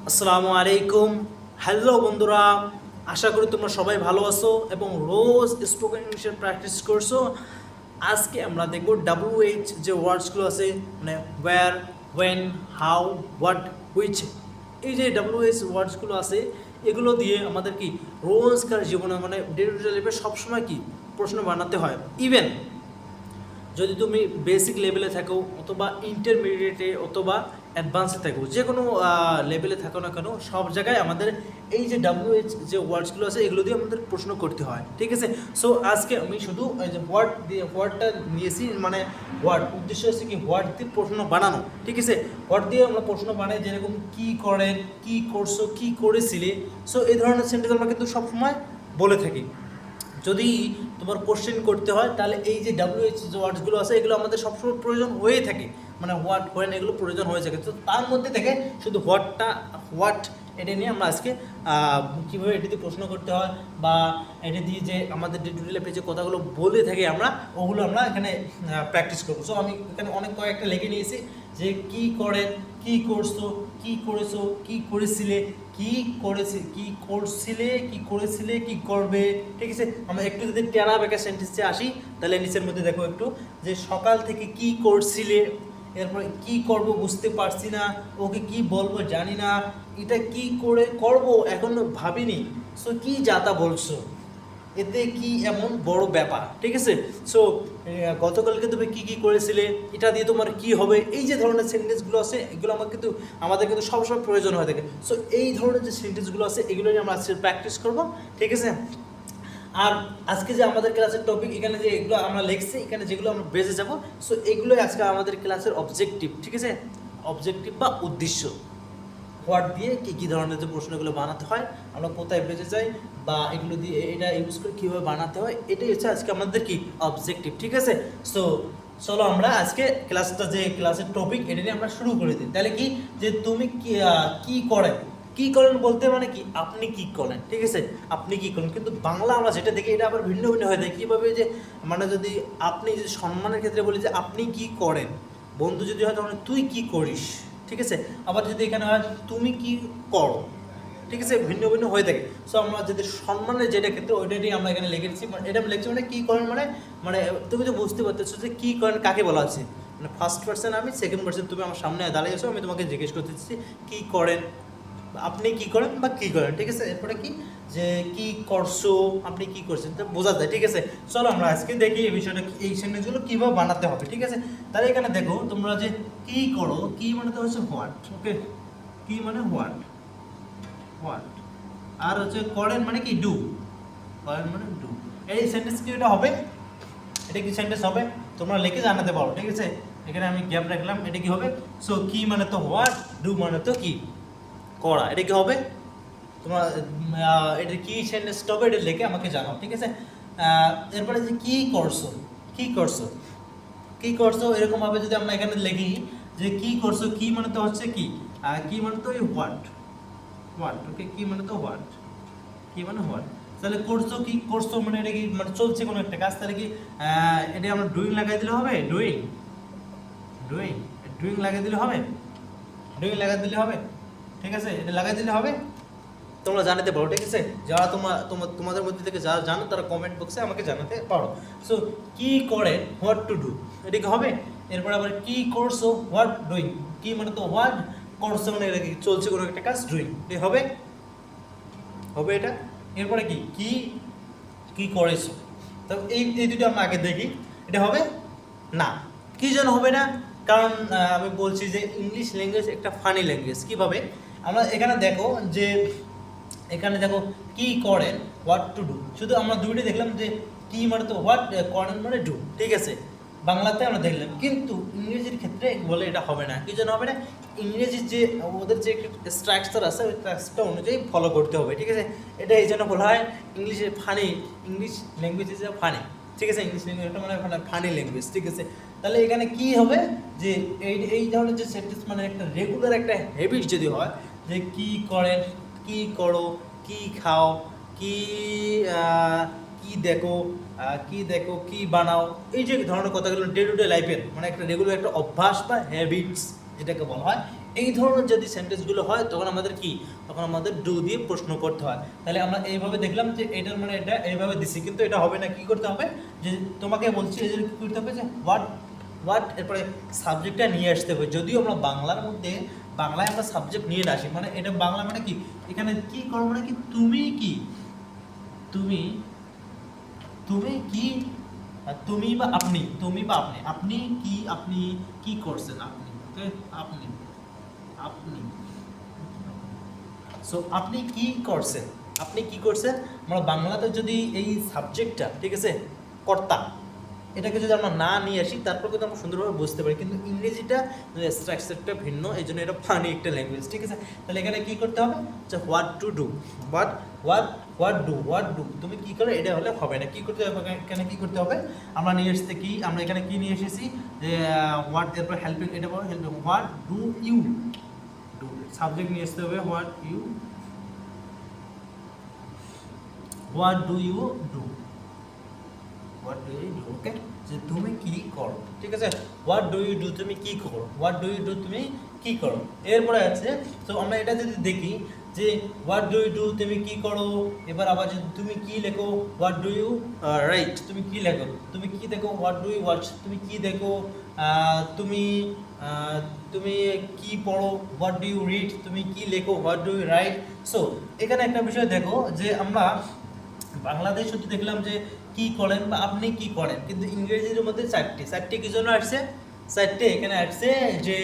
আসসালামু আলাইকুম। হ্যালো বন্ধুরা, আশা করি তোমরা সবাই ভালো আছো এবং রোজ স্পোকেন ইংলিশের প্র্যাকটিস করছো। আজকে আমরা দেখব WH যে ওয়ার্ডসগুলো আছে, মানে where, when, how, what, which, এই যে WH ওয়ার্ডসগুলো আছে, এগুলো দিয়ে আমাদের কি রোজকার জীবনে মানে ডে টু ডে লাইফে সবসময় কি প্রশ্ন বানাতে হয়। ইভেন যদি তুমি বেসিক লেভেলে থাকো অথবা ইন্টারমিডিয়েটে অথবা অ্যাডভান্সে থাকো, যে কোনো লেভেলে থাকো না কেন, সব জায়গায় আমাদের এই যে WH যে ওয়ার্ডসগুলো আছে এগুলো দিয়ে আমাদের প্রশ্ন করতে হয়, ঠিক আছে। সো আজকে আমি শুধু এই যে হোয়াটটা নিয়েছি, মানে হোয়াট উদ্দেশ্য হচ্ছে কি হোয়াট দিয়ে প্রশ্ন বানানো, ঠিক আছে। হোয়াট দিয়ে আমরা প্রশ্ন বানাই, যেরকম কি করেন, কি করছো, কি করেছিলে। সো এই ধরনের সেন্টেন্স আমরা কিন্তু সবসময় বলে থাকি। যদি তোমার কোশ্চেন করতে হয় তাহলে এই যে WH যে ওয়ার্ডসগুলো আছে এগুলো আমাদের সবসময় প্রয়োজন হয়ে থাকে, মানে হোয়াট, হোয়েন, এগুলো প্রয়োজন হয়ে থাকে। তো তার মধ্যে থেকে শুধু হোয়াট এটা নিয়ে আমরা আজকে কীভাবে এটি দিয়ে প্রশ্ন করতে হয় বা এটা দিয়ে যে আমাদের ডে টু ডে লাইফে যে কথাগুলো বলে থাকি আমরা, ওগুলো আমরা এখানে প্র্যাকটিস করবো। সো আমি এখানে অনেক কয়েকটা লিখে নিয়েছি, যে কি করেন, কি করছো, কি করেছো, কি করেছিলে, কি করেছি, কি করছিলে, কি করেছিলে, কি করবে, ঠিক আছে। আমরা একটু যদি টেরা বেঁকা সেন্টেন্সে আসি তাহলে নিচের মধ্যে দেখো একটু, যে সকাল থেকে কি করছিলে, এরপরে কি করব বুঝতে পারছি না, ওকে কি বলবো জানি না, এটা কি করে করব এখনো ভাবিনি। সো কি যাতা বলছো, এতে কি এমন বড় ব্যাপার, ঠিক আছে। সো গতকালকে তুমি কি কি করেছিলে, এটা দিয়ে তোমার কি হবে, এই যে ধরনের সেন্টেন্সগুলো আছে এগুলো আমাদের কিন্তু সবসময় প্রয়োজন হয়ে থাকে। সো এই ধরনের যে সেন্টেন্সগুলো আছে এগুলো নিয়ে আমরা আজকে প্র্যাকটিস করব, ঠিক আছে। আর আজকে যে আমাদের ক্লাসের টপিক, এখানে যে এগুলো আমরা লিখছি, এখানে যেগুলো আমরা বেঁচে যাব, সো এগুলোই আজকে আমাদের ক্লাসের অবজেক্টিভ, ঠিক আছে। অবজেক্টিভ বা উদ্দেশ্য, হোয়াট দিয়ে কী কী ধরনের যে প্রশ্নগুলো বানাতে হয়, আমরা কোথায় বেঁচে যাই, বা এগুলো দিয়ে এটা ইউজ করে কীভাবে বানাতে হয়, এটাই হচ্ছে আজকে আমাদের কি অবজেক্টিভ, ঠিক আছে। সো চলো আমরা আজকে ক্লাসের টপিক এটা নিয়ে আমরা শুরু করে দিই। তাহলে কি, যে তুমি কি করেন, কি করেন বলতে মানে কি আপনি কি করেন, ঠিক আছে। আপনি কি করেন, কিন্তু বাংলা আমরা যেটা দেখি এটা আবার ভিন্ন ভিন্ন হয়ে যায়। কীভাবে, যে মানে যদি আপনি যদি সম্মানের ক্ষেত্রে বলি যে আপনি কি করেন, বন্ধু যদি হয় তখন তুই কি করিস, ঠিক আছে। আবার যদি এখানে হয় তুমি কি করো, ঠিক আছে, ভিন্ন ভিন্ন হয়ে থাকে। সো আমরা যদি সম্মানের যেটা ক্ষেত্রে ওইটাই আমরা এখানে লিখেছি, মানে এটা লিখছি মানে কী করেন, মানে মানে তুমি তো বুঝতে পারতেছো যে কী করেন কাকে বলা আছে, মানে ফার্স্ট পার্সন আমি, সেকেন্ড পার্সন তুমি আমার সামনে দাঁড়িয়েছো, আমি তোমাকে জিজ্ঞেস করতেছি কী করেন, আপনি কি করেন বা কী করেন, ঠিক আছে। এরপরে কি, যে কি করছো, আপনি কি করছেন, তো বোঝা যায়, ঠিক আছে। চলো আমরা আজকে দেখি এই বিষয়টা, এই সেন্টেন্সগুলো কীভাবে বানাতে হবে, ঠিক আছে। তাহলে এখানে দেখো তোমরা, যে কি করো, কি মানে তো হচ্ছে হোয়াট, ওকে, কি মানে হোয়াট, হোয়াট, আর হচ্ছে করেন মানে কি ডু, করেন মানে ডু। এই সেন্টেন্স কি এটা হবে, এটা কি সেন্টেন্স হবে, তোমরা লিখে জানাতে পারো, ঠিক আছে। এখানে আমি গ্যাপ রাখলাম, এটা কি হবে। সো কি মানে তো হোয়াট, ডু মানে তো কি করা, এটা কি হবে। তোমার এটা কি সেন্টেন্সটা হবে এটা লিখে আমাকে জানাও, ঠিক আছে। এরপরে যে কি করছো, কি করছো, কি করছো, এরকমভাবে যদি আমরা এখানে লিখি যে কি করছো, কি মানে তো হচ্ছে কি, কি মানে তো এই হোয়াট, হোয়াট, ওকে, কি মানে তো হোয়াট, কি মানে হোয়াট। তাহলে করছো, কি করছো মানে এটা কি, মানে চলছে কোনো একটা কাজ, তাহলে কি এটা আমরা ডুইং লাগাই দিলে হবে, ডুইং, ডুইং, ডুইং লাগাই দিলে হবে, ডুইং লাগাই দিলে হবে, ঠিক আছে, এটা লাগাই দিলে হবে। তোমরা জানাতে পারো, ঠিক আছে। যারা তোমাদের মধ্যে থেকে যারা জানো তারা কমেন্ট বক্সে আমাকে জানাতে পারো। সো কি করে, হোয়াট টু ডু, এটা কি হবে। এরপর আবার কি করছো, হোয়াট ডুইং, কি মানে তো হোয়াট, করছো মানে এটা কি চলছে কোনো একটা কাজ, ডুইং, এটা হবে, হবে এটা। এরপরে কি, কি কি করেছো, তো এই এই দুটো আমরা আগে দেখি, এটা হবে না। কি যেন হবে না, কারণ আমি বলছি যে ইংলিশ ল্যাঙ্গুয়েজ একটা ফানি ল্যাঙ্গুয়েজ। কীভাবে, আমরা এখানে দেখো, যে এখানে দেখো কি করেন, হোয়াট টু ডু, শুধু আমরা দুইটা দেখলাম, যে কি মানে তো হোয়াট, করেন মানে ডু, ঠিক আছে, বাংলাতে আমরা দেখলাম। কিন্তু ইংরেজির ক্ষেত্রে বলে এটা হবে না। কি জন্য হবে না, ইংরেজির যে ওদের যে স্ট্রাকচার আছে ওই স্ট্রাকচারটা অনুযায়ী ফলো করতে হবে, ঠিক আছে। এটা এই জন্য বলা হয় ইংলিশে funny, English language is funny, ঠিক আছে। ইংলিশ ল্যাঙ্গুয়েজ একটা মানে ফানি ল্যাঙ্গুয়েজ, ঠিক আছে। তাহলে এখানে কি হবে, যে এই এই ধরনের যে সেন্টেন্স, মানে একটা রেগুলার একটা হ্যাবিট যদি হয়, যে কি করেন, কি করো, কি খাও, কি কি দেখো, কি দেখো, কি বানাও, এই যে ধরনের কথাগুলো ডে টু ডে লাইফের মানে একটা রেগুলার একটা অভ্যাস বা হ্যাবিটস যেটাকে বলা হয়, এই ধরনের যদি সেন্টেন্সগুলো হয় তখন আমাদের কি, তখন আমাদের ডু দিয়ে প্রশ্ন করতে হয়। তাহলে আমরা এইভাবে দেখলাম যে এটার মানে এটা এইভাবে দিছি, কিন্তু এটা হবে না, কি করতে হবে যে তোমাকে বলছি এই যে কী করতে হবে যে হোয়াট হোয়াট এরপরে সাবজেক্টটা নিয়ে আসতে হবে। যদিও আমরা বাংলার মধ্যে বাংলায় আমরা সাবজেক্ট নিয়ে আসি, মানে এটা বাংলা মানে কি, এখানে কি করো মানে কি তুমি কি, তুমি তুমি কি, তুমি বা আপনি, তুমি বা আপনি, আপনি কি করছেন, আপনি আপনি আপনি সো আপনি কি করছেন, আপনি কি করছেন। আমরা বাংলাতে যদি এই সাবজেক্টটা ঠিক আছে কর্তা, এটাকে যদি আমরা না নিয়ে আসি তারপর কিন্তু আমরা সুন্দরভাবে বুঝতে পারি, কিন্তু ইংরেজিটা স্ট্রাকচারটা ভিন্ন, এই জন্য এটা ফানি একটা ল্যাঙ্গুয়েজ, ঠিক আছে। তাহলে এখানে কি করতে হবে যে what to do, what what what do তুমি কি করে, এটা হলে হবে না, কি করতে হবে এখানে, কি করতে হবে আমরা নিয়ে এসেছি কি, আমরা এখানে কি নিয়ে এসেছি যে হোয়াট, এরপর হেল্পিং, এটা বলো helping, what do you do, subject নিয়ে আসতে হবে what you, what do you do, what do you do, okay, যে তুমি কি করো, ঠিক আছে। হোয়াট ডু ইউ ডু তুমি কি করো, হোয়াট ডু ইউ ডু তুমি কি করো। এরপরে আছে, তো আমরা এটা যদি দেখি যে হোয়াট ডু ইউ ডু তুমি কি করো, এবার আবার যদি তুমি কি লেখো হোয়াট ডু ইউ রাইট, তুমি কি লেখো, তুমি কি দেখো হোয়াট ডু ইউ ওয়াচ, তুমি কি দেখো, তুমি তুমি কি পড়ো হোয়াট ডু ইউ রিড, তুমি কি লেখো what do you write. So এখানে একটা বিষয় দেখো যে আমরা বাংলাদেশ শুধু দেখলাম যে কি করেন বা আপনি কি করেন, কিন্তু ইংরেজির মধ্যে চারটি কি জন্য আসছে, চারটে এখানে আসছে যে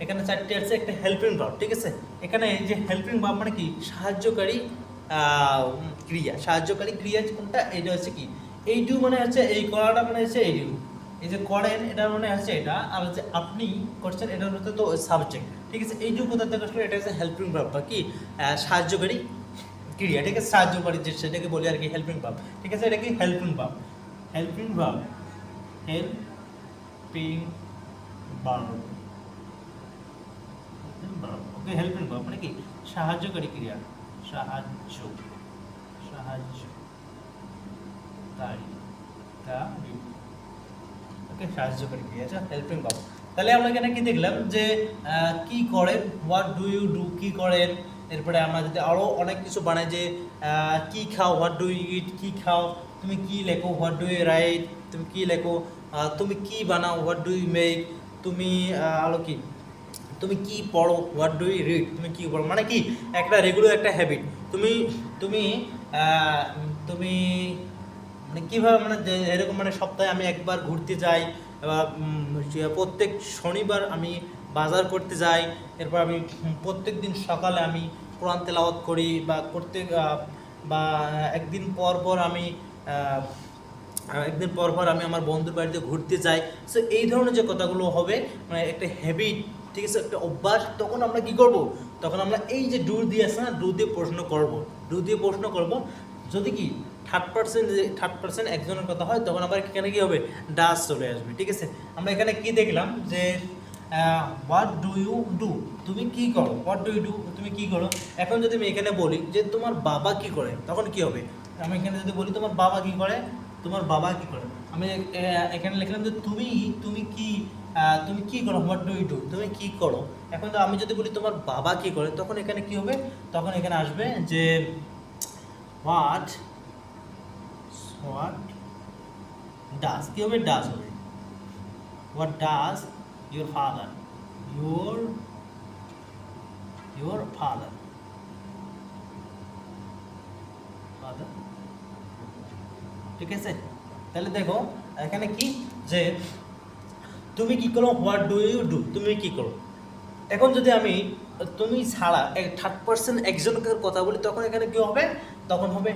এখানে চারটে আসছে একটা হেল্পিং ভার্ব, ঠিক আছে। এখানে এই যে হেল্পিং ভার্ব মানে কি সাহায্যকারী ক্রিয়া, সাহায্যকারী ক্রিয়া কোনটা, এটা হচ্ছে কি এই ডু মানে হচ্ছে এই করাটা মানে হচ্ছে এই ডু, এই যে করেন এটা মানে হচ্ছে এটা, আর যে আপনি করছেন এটার মধ্যে তো সাবজেক্ট, ঠিক আছে। এই ডু কোথা থেকে আসলে, এটা হচ্ছে হেল্পিং ভার্ব বা কি সাহায্যকারী ক্রিয়া, ঠিক আছে, সাহায্য করে যে সেটাকে বলি আর কি হেল্পিং ভার্ব, ঠিক আছে। এটা কি helping verb, helping verb, helping verb, okay, helping verb মানে কি সাহায্যকারী ক্রিয়া, সাহায্যকারী, ওকে, সাহায্যকারী ক্রিয়া, আচ্ছা হেল্পিং ভার্ব। তাহলে আমরা এখানে কি দেখলাম যে কি করেন হোয়াট ডু ইউ ডু, কি করেন। এরপরে আমরা যদি আরও অনেক কিছু বানাই যে কি খাও হোয়াট ডু ইউ ইট, কি খাও, তুমি কি লেখো হোয়াট ডু ইউ রাইট, তুমি কি লেখো, তুমি কি বানাও হোয়াট ডু ইউ মেক, তুমি আরও কি, তুমি কি পড়ো হোয়াট ডু ইউ রিড, তুমি কি পড়ো, মানে কি একটা রেগুলার একটা হ্যাবিট, তুমি তুমি তুমি মানে কীভাবে মানে এরকম মানে সপ্তাহে আমি একবার ঘুরতে যাই, প্রত্যেক শনিবার আমি বাজার করতে যাই, এরপর আমি প্রত্যেক দিন সকালে আমি কোরআন তেলাওয়াত করি, বা বা একদিন পর পর আমি আমি আমার বন্ধুর বাড়িতে ঘুরতে যাই। সো এই ধরনের যে কথাগুলো হবে মানে একটা হ্যাবিট, ঠিক আছে, একটা অভ্যাস, তখন আমরা কি করব, তখন আমরা এই যে ডু দিয়ে আছে না, ডু দিয়ে প্রশ্ন করব, যদি কি থার্ড পার্সেন্ট একজনের কথা হয় তখন আবার এখানে কি হবে ডাস চলে আসবে, ঠিক আছে। আমরা এখানে কি দেখলাম যে হোয়াট ডু ইউ ডু তুমি কি করো, হোয়াট ডু ইউ ডু তুমি কি করো। এখন যদি আমি এখানে বলি যে তোমার বাবা কি করে, তখন কি হবে, আমি এখানে যদি বলি তোমার বাবা কি করে, আমি এখানে লিখলাম যে তুমি কি করো হোয়াট ডু ইউ ডু তুমি কি করো। এখন তো আমি যদি বলি তোমার বাবা কি করে, তখন এখানে কি হবে, তখন এখানে আসবে যে হোয়াট ডাজ, কি হবে ডাজ হবে, what does your father, your father, ঠিক আছে। তাহলে দেখো এখানে কি যে তুমি কি করো হোয়াট ডু ইউ ডু তুমি কি করো। এখন যদি আমি তুমি ছাড়া থার্ড পার্সন একজনকার কথা বলি, তখন এখানে কি হবে, তখন হবে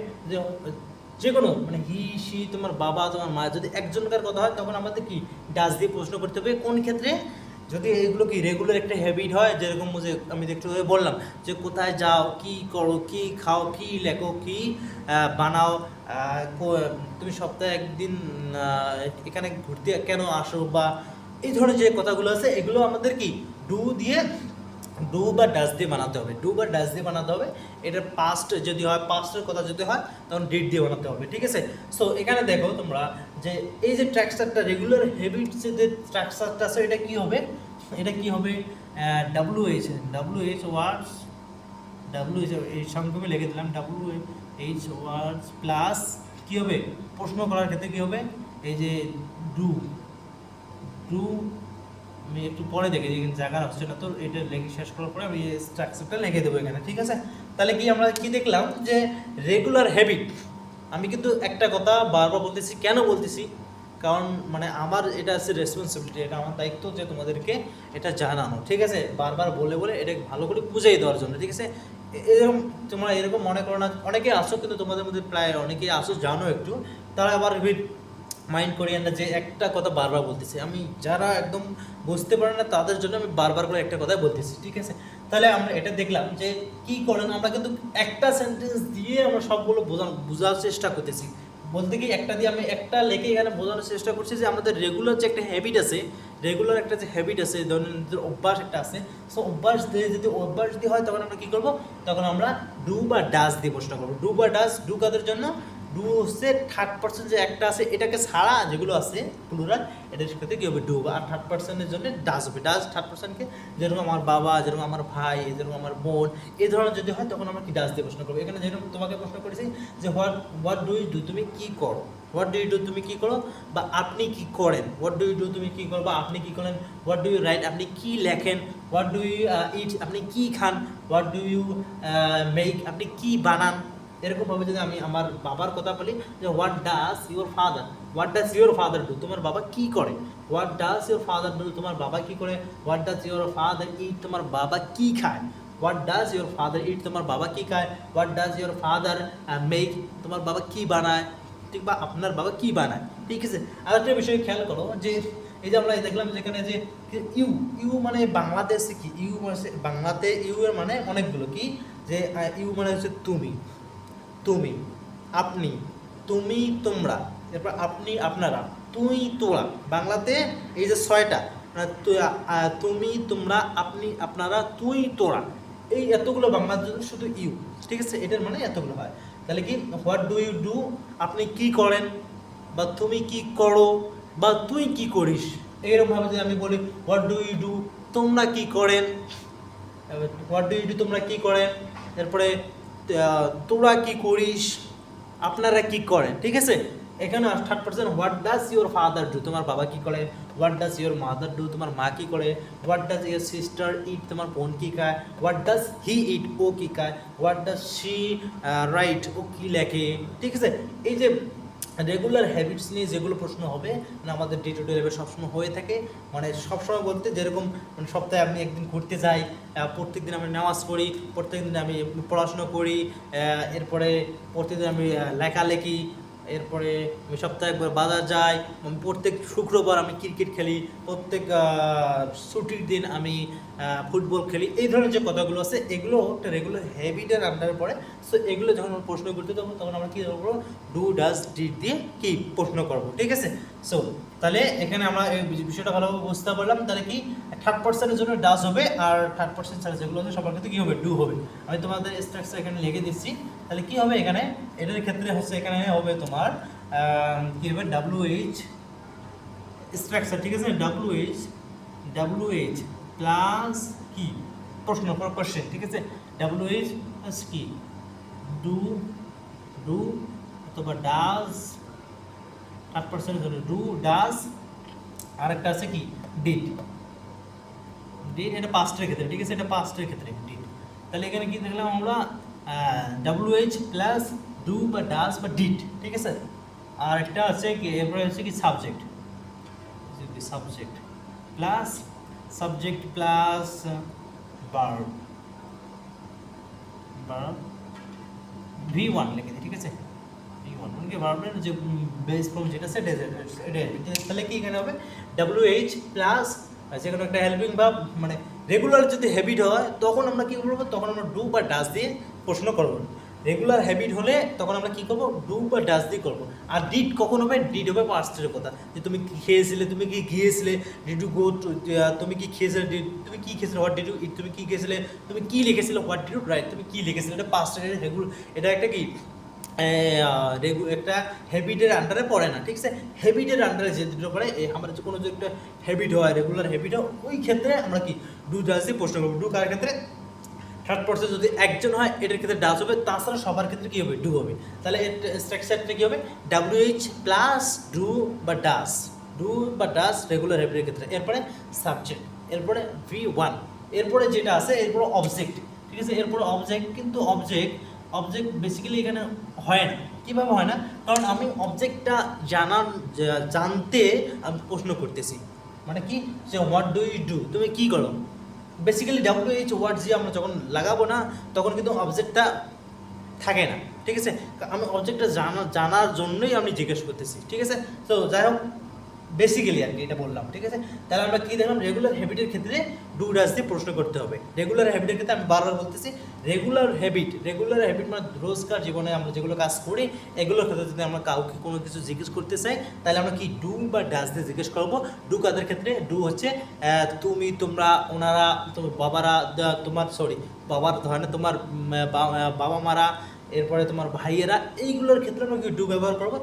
যে কোনো মানে হি সি, তোমার বাবা তোমার মা, যদি একজনকার কথা হয় তখন আমাদের কি ডাজ দিয়ে প্রশ্ন করতে হবে। কোন ক্ষেত্রে, যদি এগুলো কি রেগুলার একটা হ্যাবিট হয়, যেরকম যে আমি একটু বললাম যে কোথায় যাও, কি করো, কি খাও, কি লেখো, কি বানাও, তুমি সপ্তাহে একদিন এখানে ঘুরতে কেন আসো, বা এই ধরনের যে কথাগুলো আছে এগুলো আমাদের কি ডু বা ডাজ দিয়ে বানাতে হবে, এটার পাস্ট যদি হয়, পাস্টের কথা যদি হয় তখন ডিড দিয়ে বানাতে হবে, ঠিক আছে। সো এখানে দেখো তোমরা যে এই যে স্ট্রাকচারটা রেগুলার হ্যাবিটস যে স্ট্রাকচারটা আছে, এটা কি হবে WH ওয়ার্ডস, WH এই সংক্ষেপে লিখে দিলাম WH ওয়ার্ডস প্লাস কী হবে প্রশ্ন করার ক্ষেত্রে কী হবে, এই যে ডু ডু আমি একটু পরে দেখে এখানে জায়গা হচ্ছে না, তো এটা লিখে শেষ করার পরে আমি স্ট্রাকচারটা লিখে দেবো এখানে, ঠিক আছে। তাহলে কি আমরা কি দেখলাম যে রেগুলার হ্যাবিট, আমি কিন্তু একটা কথা বারবার বলতেছি, কেন বলতেছি, কারণ মানে আমার এটা আছে রেসপন্সিবিলিটি, এটা আমার দায়িত্ব যে তোমাদেরকে এটা জানানো, ঠিক আছে, বারবার বলে বলে এটা ভালো করে বুঝিয়ে দেওয়ার জন্য, ঠিক আছে। এরকম তোমরা এরকম মনে করো না, অনেকে আসো কিন্তু তোমাদের মধ্যে প্রায় অনেকেই আসো জানো একটু, তারা আবার মাইন্ড করিয়েন না যে একটা কথা বারবার বলতেছি, আমি যারা একদম বুঝতে পারে না তাদের জন্য আমি বারবার করে একটা কথাই বলতেছি, ঠিক আছে। তাহলে আমরা এটা দেখলাম যে কি করেন, আমরা কিন্তু একটা সেন্টেন্স দিয়ে আমরা সবগুলো বোঝার চেষ্টা করতেছি, বলতে কি একটা দিয়ে আমি একটা লেখে এখানে বোঝানোর চেষ্টা করছি যে আমাদের রেগুলার যে একটা হ্যাবিট আছে, রেগুলার একটা যে হ্যাবিট আছে, দৈনন্দিন অভ্যাস একটা আছে, সো অভ্যাস দিয়ে যদি অভ্যাস যদি হয় তখন আমরা কী করবো, তখন আমরা ডু বা ডাস দিয়ে প্রশ্ন করবো। ডু বা ডাস, ডু কাদের জন্য, ডু হচ্ছে থার্ড পার্সন যে একটা আছে এটাকে ছাড়া যেগুলো আছে প্লুরাল, এটার সাথে কী হবে ডু, আর থার্ড পার্সনের জন্য ডাস হবে। ডাস থার্ড পার্সনকে, যেরকম আমার বাবা, যেরকম আমার ভাই, যেরকম আমার বোন, এই ধরনের যদি হয় তখন আমরা কি ডাস দিয়ে প্রশ্ন করবো। এখানে যেরকম তোমাকে প্রশ্ন করেছি যে হোয়াট ডু ইউ ডু, তুমি কী করো, হোয়াট ডু ইউ ডু তুমি কী করো, বা আপনি কী করেন, হোয়াট ডু ইউ ডু তুমি কী করো বা আপনি কী করেন, হোয়াট ডু ইউ রাইট আপনি কী লেখেন, হোয়াট ডু ইউ ইট আপনি কী খান, হোয়াট ডু ইউ মেক আপনি কী বানান। এরকমভাবে যদি আমি আমার বাবার কথা বলি যে what does your father, what does your father do, তোমার বাবা কী করে, what does your father do, তোমার বাবা কী করে, হোয়াট ডাজ ইউর ফাদার ইট, তোমার বাবা কী খায়, হোয়াট ডাজ ইউর ফাদার ইট, তোমার বাবা কী খায়, what does your father make, তোমার বাবা কী বানায়, ঠিক, বা আপনার বাবা কী বানায়, ঠিক আছে। আর একটা বিষয় খেয়াল করো যে এই যে আমরা দেখলাম যেখানে যে ইউ, ইউ মানে বাংলাদেশে কি, ইউ মানে বাংলাতে ইউ এর মানে অনেকগুলো কি, যে ইউ মানে হচ্ছে তুমি, তুমি, আপনি, তুমি, তোমরা, এরপর আপনি, আপনারা, তুই, তোরা, বাংলাতে এই যে ছয়টা, তুমি, তোমরা, আপনি, আপনারা, তুই, তোরা, এই এতগুলো বাংলার জন্য শুধু ইউ, ঠিক আছে, এটার মানে এতগুলো হয়। তাহলে কি হোয়াট ডু ইউ ডু, আপনি কি করেন, বা তুমি কি করো, বা তুই কি করিস, এইরকমভাবে যদি আমি বলি হোয়াট ডু ইউ ডু, তোমরা কি করেন, হোয়াট ডু ইউ ডু তোমরা কি করেন, এরপরে তোরা কি করিস, আপনারা কি করেন, ঠিক আছে। এখানে third person what does your father do, তোমার বাবা কি করে, what does your mother do, তোমার মা কি করে, হোয়াট ডাজ ইউর সিস্টার ইট, তোমার বোন কি খায়, হোয়াট ডাজ হি ইট, ও কি খায়, হোয়াট ডাজ শি রাইট, ও কি লেখে, ঠিক আছে। এই যে রেগুলার হ্যাবিটস নিয়ে যেগুলো প্রশ্ন হবে মানে আমাদের ডে টু ডে লাইফে সবসময় হয়ে থাকে, মানে সবসময় বলতে যেরকম মানে সপ্তাহে আমি একদিন ঘুরতে যাই, প্রত্যেক দিন আমি নামাজ পড়ি, প্রত্যেক দিন আমি পড়াশুনো করি, এরপরে প্রত্যেকদিন আমি লেখালেখি, এরপরে আমি সপ্তাহে একবার বাজার যাই, প্রত্যেক শুক্রবার আমি ক্রিকেট খেলি, প্রত্যেক ছুটির দিন আমি ফুটবল খেলি, এই ধরনের যে কথাগুলো আছে এগুলো একটা রেগুলার হ্যাবিটের আন্ডারে পড়ে। সো এগুলো যখন আমরা প্রশ্ন করতে যাবো তখন আমরা কী করবো, ডু ডাজ ডিড দিয়ে কি প্রশ্ন করবো, ঠিক আছে। সো তাহলে এখানে আমরা এই বিষয়টা ভালোভাবে বুঝতে পারলাম। তাহলে কি থার্ড পার্সনের জন্য ডাজ হবে, আর থার্ড পার্সন ছাড়া যেগুলো আছে সবার ক্ষেত্রে কী হবে, ডু হবে। আমি তোমাদের স্ট্রাকচার এখানে লিখে দিচ্ছি। তাহলে কী হবে এখানে, এটার ক্ষেত্রে হচ্ছে এখানে হবে তোমার কী হবে WH স্ট্রাকচার, ঠিক আছে, WH প্লাস কি প্রশ্ন ফর কোশ্চেন, ঠিক আছে, WH প্লাস কি ডু, ডু অথবা ডাজ, থার্ড পার্সনের জন্য ডু ডাজ, আর একটা আছে কি ডিড, ডিড এটা পাস্টের ক্ষেত্রে, ঠিক আছে, এটা পাস্টের ক্ষেত্রে ডিড। তাহলে এখানে কি দেখলাম আমরা WH প্লাস ডু বা ডাজ বা ডিড, ঠিক আছে। আর একটা আছে কি এরপরে হচ্ছে কি subject, subject plus subject plus verb, verb V1 লিখে দিই, ঠিক আছে, V1 মানে কি ভার্বের যে বেস ফর্ম যেটা সেটা এটা। তাহলে কি এখানে হবে WH প্লাস যেকোনো একটা হেল্পিং ভার্ব, মানে রেগুলার যদি হ্যাবিট হয় তখন আমরা কী করবো, তখন আমরা ডু বা ডাজ দিয়ে প্রশ্ন করবো। রেগুলার হ্যাবিট হলে তখন আমরা কী করবো, ডু বা ডাজ দিয়ে করবো। আর ডিড কখন হবে, ডিড হবে পাস্টের কথা, যে তুমি কি খেয়েছিলে, তুমি কি গিয়েছিলে, ডিড ইউ গো টু, তুমি কি খেয়েছিলে, তুমি কি খেয়েছিলে, হোয়াট ডিড ইউ ইট, তুমি কি খেয়েছিলে, তুমি কি লিখেছিলে, হোয়াট ডিড ইউ রাইট, তুমি কি লিখেছিলে, এটা পাস্টের রেগুলার, এটা একটা কি একটা হ্যাবিটের আন্ডারে পড়ে না, ঠিক আছে। হ্যাবিটের আন্ডারে যে দুটো পড়ে, আমরা যে কোনো যে একটা হ্যাবিট হয়, রেগুলার হ্যাবিট হয়, ওই ক্ষেত্রে আমরা কি ডু ডাজ দিয়ে প্রশ্ন করবো। ডু কার ক্ষেত্রে থার্ড পার্সন যদি একজন হয় এটার ক্ষেত্রে ডাজ হবে, তাছাড়া সবার ক্ষেত্রে কী হবে ডু হবে। তাহলে এর স্ট্রাকচারটা কী হবে WH প্লাস ডু বা ডাস, ডু বা ডাস রেগুলার হ্যাবিটের ক্ষেত্রে। এরপরে সাবজেক্ট, এরপরে V1, এরপরে যেটা আছে এরপরে অবজেক্ট, ঠিক আছে। এরপরে অবজেক্ট, কিন্তু অবজেক্ট বেসিক্যালি এখানে হয় না। কীভাবে হয় না? কারণ আমি অবজেক্টটা জানতে আমি প্রশ্ন করতেছি, মানে কি যে হোয়াট ডু ইউ ডু, তুমি কী করো। বেসিক্যালি WH ওয়ার্ড যে আমরা যখন লাগাবো না তখন কিন্তু অবজেক্টটা থাকে না, ঠিক আছে। আমি অবজেক্টটা জানার জন্যই আমি জিজ্ঞেস করতেছি, ঠিক আছে। তো যাই হোক বেসিক্যালি আর কি এটা বললাম, ঠিক আছে। তাহলে আমরা কী দেখলাম, রেগুলার হ্যাবিটের ক্ষেত্রে ডু ডাজ দিয়ে প্রশ্ন করতে হবে। রেগুলার হ্যাবিটের ক্ষেত্রে আমি বারবার বলতেছি রেগুলার হ্যাবিট মানে রোজকার জীবনে আমরা যেগুলো কাজ করি এগুলোর ক্ষেত্রে যদি আমরা কাউকে কোনো কিছু জিজ্ঞেস করতে চাই তাহলে আমরা কি ডু বা ডাজ দিয়ে জিজ্ঞেস করবো। ডু কাদের ক্ষেত্রে? ডু হচ্ছে তুমি, তোমরা, ওনারা, তোমার বাবারা, বাবার ধরে না, তোমার বাবা মারা, এরপরে তোমার ভাইয়েরা, এইগুলোর ক্ষেত্রে আমরা কি ডু ব্যবহার করবো।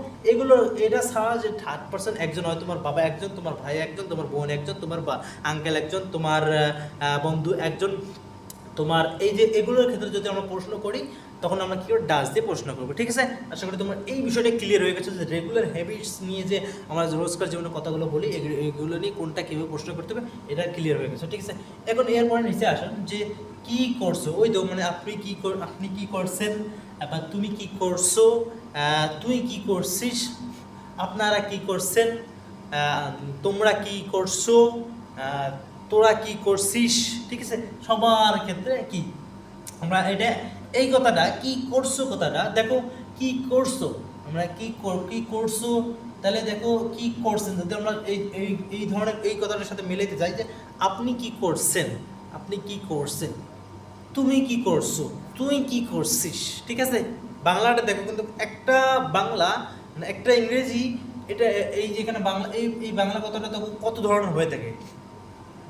এটা ছাড়া যে থার্ড পার্সন একজন হয়, তোমার বাবা একজন, তোমার ভাই একজন, তোমার বোন একজন, তোমার আঙ্কেল একজন, তোমার বন্ধু একজন, তোমার এই যে এগুলোর ক্ষেত্রে যদি আমরা প্রশ্ন করি তখন আমরা কী করে ডাজ দিয়ে প্রশ্ন করবো, ঠিক আছে। আশা করি তোমার এই বিষয়টা ক্লিয়ার হয়ে গেছে যে রেগুলার হ্যাবিটস নিয়ে যে আমরা রোজকার জীবনে কথাগুলো বলি এগুলো নিয়ে কোনটা কীভাবে প্রশ্ন করতে হবে এটা ক্লিয়ার হয়ে গেছে, ঠিক আছে। এখন এরপরে নিচে আসেন যে কি করছো, ওই তো মানে আপনি কি করছেন বা তুমি কি করছো, তুই কি করছিস, আপনারা কি করছেন, তোমরা কি করছো, তোরা কি করছিস, ঠিক আছে। সবার ক্ষেত্রে কি আমরা এই কথাটা কি করছো কথাটা দেখো কি করছো, আমরা কি করছো, তাহলে দেখো কি করছেন। যদি আমরা এই ধরনের এই কথাটার সাথে মিলাইতে চাই যে আপনি কি করছেন, তুমি কি করছো, তুই কি করছিস, ঠিক আছে। বাংলাটা দেখো কিন্তু একটা বাংলা মানে একটা ইংরেজি, এটা এই যেখানে বাংলা এই বাংলা কথাটা দেখো কত ধরনের হয়ে থাকে।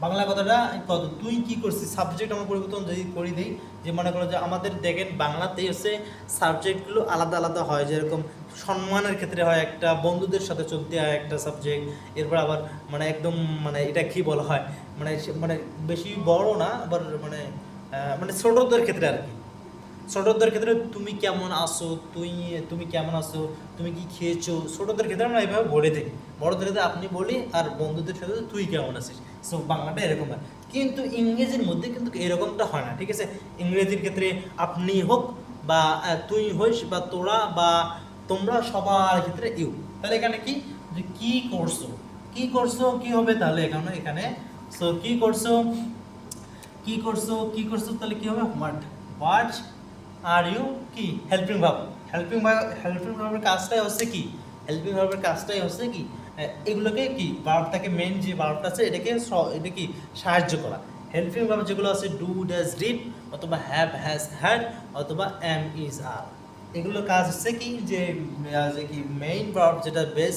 বাংলা কথাটা কত, তুই কি করছিস, সাবজেক্ট আমরা পরিবর্তন যদি করে দিই, যে মনে করো যে আমাদের দেখেন বাংলাতেই হচ্ছে সাবজেক্টগুলো আলাদা আলাদা হয়। যেরকম সম্মানের ক্ষেত্রে হয় একটা, বন্ধুদের সাথে চলতে হয় একটা সাবজেক্ট, এরপর আবার মানে একদম মানে এটা কি বলা হয় মানে মানে বেশি বড় না আবার মানে ছোটদের ক্ষেত্রে আর কি, ছোটদের ক্ষেত্রে তুমি কেমন আছো, তুমি কেমন আছো, তুমি কি খেয়েছো, ছোটদের ক্ষেত্রে আমরা এইভাবে বলে দিই। বড়দের ক্ষেত্রে আপনি বলি, আর বন্ধুদের সাথে তুই কেমন আছিস। সো বাংলাটা এরকম হয়, কিন্তু ইংরেজির মধ্যে কিন্তু এরকমটা হয় না, ঠিক আছে। ইংরেজির ক্ষেত্রে আপনি হোক বা তুই হইস বা তোরা বা তোমরা, সবার ক্ষেত্রে ইউ। তাহলে এখানে কি যে কি করছো কি হবে, তাহলে এখানে সো কি করছো তাহলে কি হবে হোয়াট আর ইউ কি হেল্পিং ভার্ব। হেল্পিং ভার্বের কাজটাই হচ্ছে কি এগুলোকে কি ভার্বটাকে মেইন যে ভার্বটা আছে এটা কি সাহায্য করা। হেল্পিং ভার্ব যেগুলো আছে ডু ডাজ ডিড অথবা হ্যাভ হ্যাজ হ্যাড অথবা এম ইজ আর, এগুলোর কাজ হচ্ছে কি যে কি মেইন ভার্ব যেটা বেস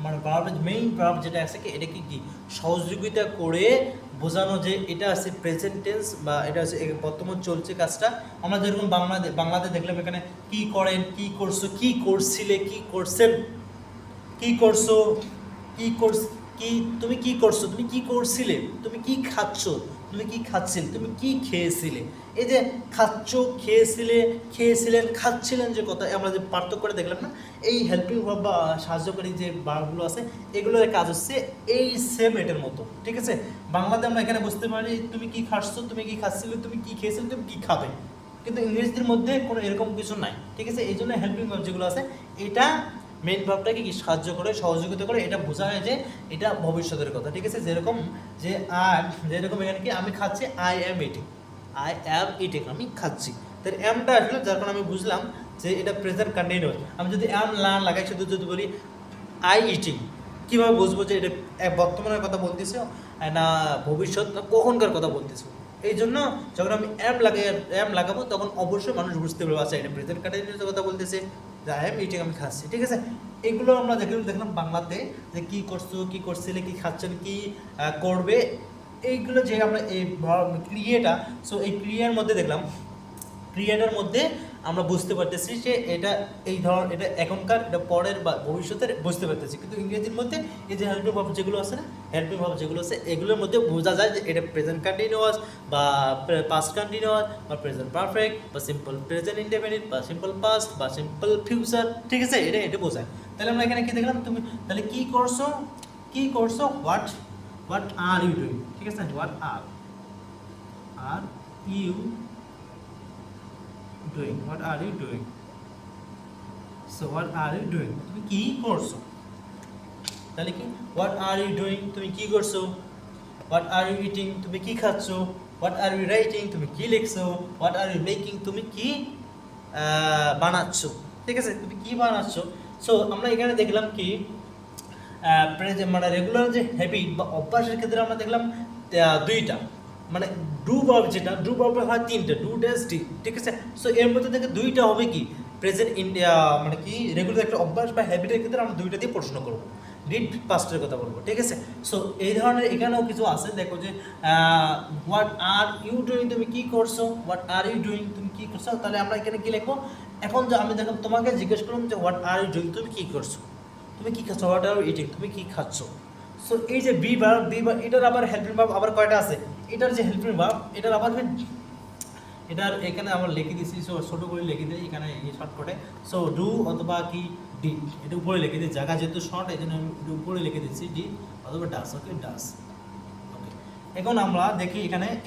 মানে ভার্বের মেইন ভার্ব যেটা আছে কি এটাকে কি সহযোগিতা করে বোঝানো যে এটা আছে প্রেজেন্ট টেন্স বা এটা আছে বর্তমান চলছে কাজটা। আমরা যেরকম বাংলাতে দেখলাম এখানে কি করেন, কি করছো, কি করছিলে, কি করছেন, কি করছো, তুমি কি করছো, তুমি কি করছিলে, তুমি কি খাচ্ছ, তুমি কি খাচ্ছিলে, তুমি কি খেয়েছিলে। এই যে খাচ্ছ, খেয়েছিলেন, খাচ্ছিলেন যে কথা আমরা যে পার্থক্য করে দেখলাম না, এই হেল্পিং ভার্ব বা সাহায্যকারী যে ভার্বগুলো আছে এগুলোর কাজ হচ্ছে এই সেম এটার মতো, ঠিক আছে। বাংলাতে আমরা এখানে বুঝতে পারি তুমি কি খাচ্ছ, তুমি কি খাচ্ছিলে, তুমি কি খেয়েছিলে, তুমি কি খাবে, কিন্তু ইংরেজির মধ্যে কোনো এরকম কিছু নাই, ঠিক আছে। এই জন্য হেল্পিং ভার্ব যেগুলো আছে এটা মেইন ভার্বটাকে কি সাহায্য করে, সহযোগিতা করে, এটা বোঝা হয় যে এটা ভবিষ্যতের কথা, ঠিক আছে। যেরকম এখানে কি আমি খাচ্ছি, আই অ্যাম ইটিং, আমি খাচ্ছি। তাহলে অ্যামটা আসলে যার কারণে আমি বুঝলাম যে এটা প্রেজেন্ট কন্টিনিউয়াস। আমি যদি অ্যাম লাগাই শুধু যদি বলি আই ইটিং, কীভাবে বুঝবো যে এটা বর্তমানের কথা বলতেছে না ভবিষ্যৎ না কখনকার কথা বলতেছে। এই জন্য যখন আমি অ্যাম লাগাবো তখন অবশ্যই মানুষ বুঝতে পারবে আচ্ছা এটা প্রেজেন্ট কন্টিনিউয়াসের কথা বলতেছে, যে আই এম ইটিং, আমি খাচ্ছি, ঠিক আছে। এগুলো আমরা দেখলাম বাংলাতে যে কী করছো, কী করছিলে, কী খাচ্ছেন, কী করবে, এইগুলো যে আমরা এই ক্রিয়াটা, সো এই ক্রিয়ার মধ্যে দেখলাম ক্রিয়াটার মধ্যে আমরা বুঝতে পারতেছি যে এটা এই ধর এটা এখনকার, এটা পরের বা ভবিষ্যতের বুঝতে পারতেছি। কিন্তু ইংরেজির মধ্যে এই যে হেল্পিং ভার্ব যেগুলো আছে না, হেল্পিং ভার্ব যেগুলো আছে এগুলোর মধ্যে বোঝা যায় যে এটা প্রেজেন্ট কন্টিনিউয়াস বা পাস্ট কন্টিনিউয়াস বা প্রেজেন্ট পারফেক্ট বা সিম্পল প্রেজেন্ট ইনডেফিনিট বা সিম্পল পাস্ট বা সিম্পল ফিউচার, ঠিক আছে, এটা বোঝায়। তাহলে আমরা এখানে কি দেখলাম, তুমি তাহলে কি করছো হোয়াট আর ইউ ডুইং, ঠিক আছে, what are you doing, what are you doing? So what are you doing, তুমি কি করছো, তাহলে কি what are you doing, তুমি কি করছো, what are you eating, তুমি কি খাচ্ছো, what are you writing, তুমি কি লিখছো, what are you making, তুমি কি বানাচ্ছো, ঠিক আছে, তুমি কি বানাচ্ছো। সো আমরা এখানে দেখলাম কি মানে রেগুলার যে হ্যাবিট বা অভ্যাসের ক্ষেত্রে আমরা দেখলাম দুইটা, মানে ডু ভার্ব, যেটা ডু ভার্ব হয় তিনটা, ডু ড্যাশ ডি, ঠিক আছে। সো এর মধ্যে থেকে দুইটা হবে কি প্রেজেন্ট ইন্ডিয়া, মানে কি রেগুলার একটা অভ্যাস বা হ্যাবিটের ক্ষেত্রে আমরা দুইটা দিয়ে প্রশ্ন করবো, ডিড পাস্টের কথা বলবো, ঠিক আছে। সো এই ধরনের এখানেও কিছু আছে, দেখো যে হোয়াট আর ইউ ডুইং, তুমি কি করছো, হোয়াট আর ইউ ডুইং, তুমি কি করছো। তাহলে আমরা এখানে কি লিখবো, এখন যে আমি দেখলাম তোমাকে জিজ্ঞেস করলাম যে হোয়াট আর ইউ ডুইং, তুমি কি করছো, তুমি কি খাচ্ছো, হোয়াট আর ইউ ইটিং, তুমি কি খাচ্ছো। সো এই যে বি ভার্ব এটার আবার হেল্পিং ভার্ব আবার কয়টা আছে, এটার যে হেল্পিং ভার্ব এটার আবার এটার এখানে আমরা লিখে দিয়েছি, সো ছোটো করে লিখে দিই এখানে এই শর্টকাটে। সো ডু অথবা কি ডি, এটা উপরে লিখে দিই, জায়গা যেহেতু শর্ট এই জন্য আমি এটা উপরে লিখে দিচ্ছি ডি অথবা ডাস, ওকে ডাস। ওকে, এখন আমরা দেখি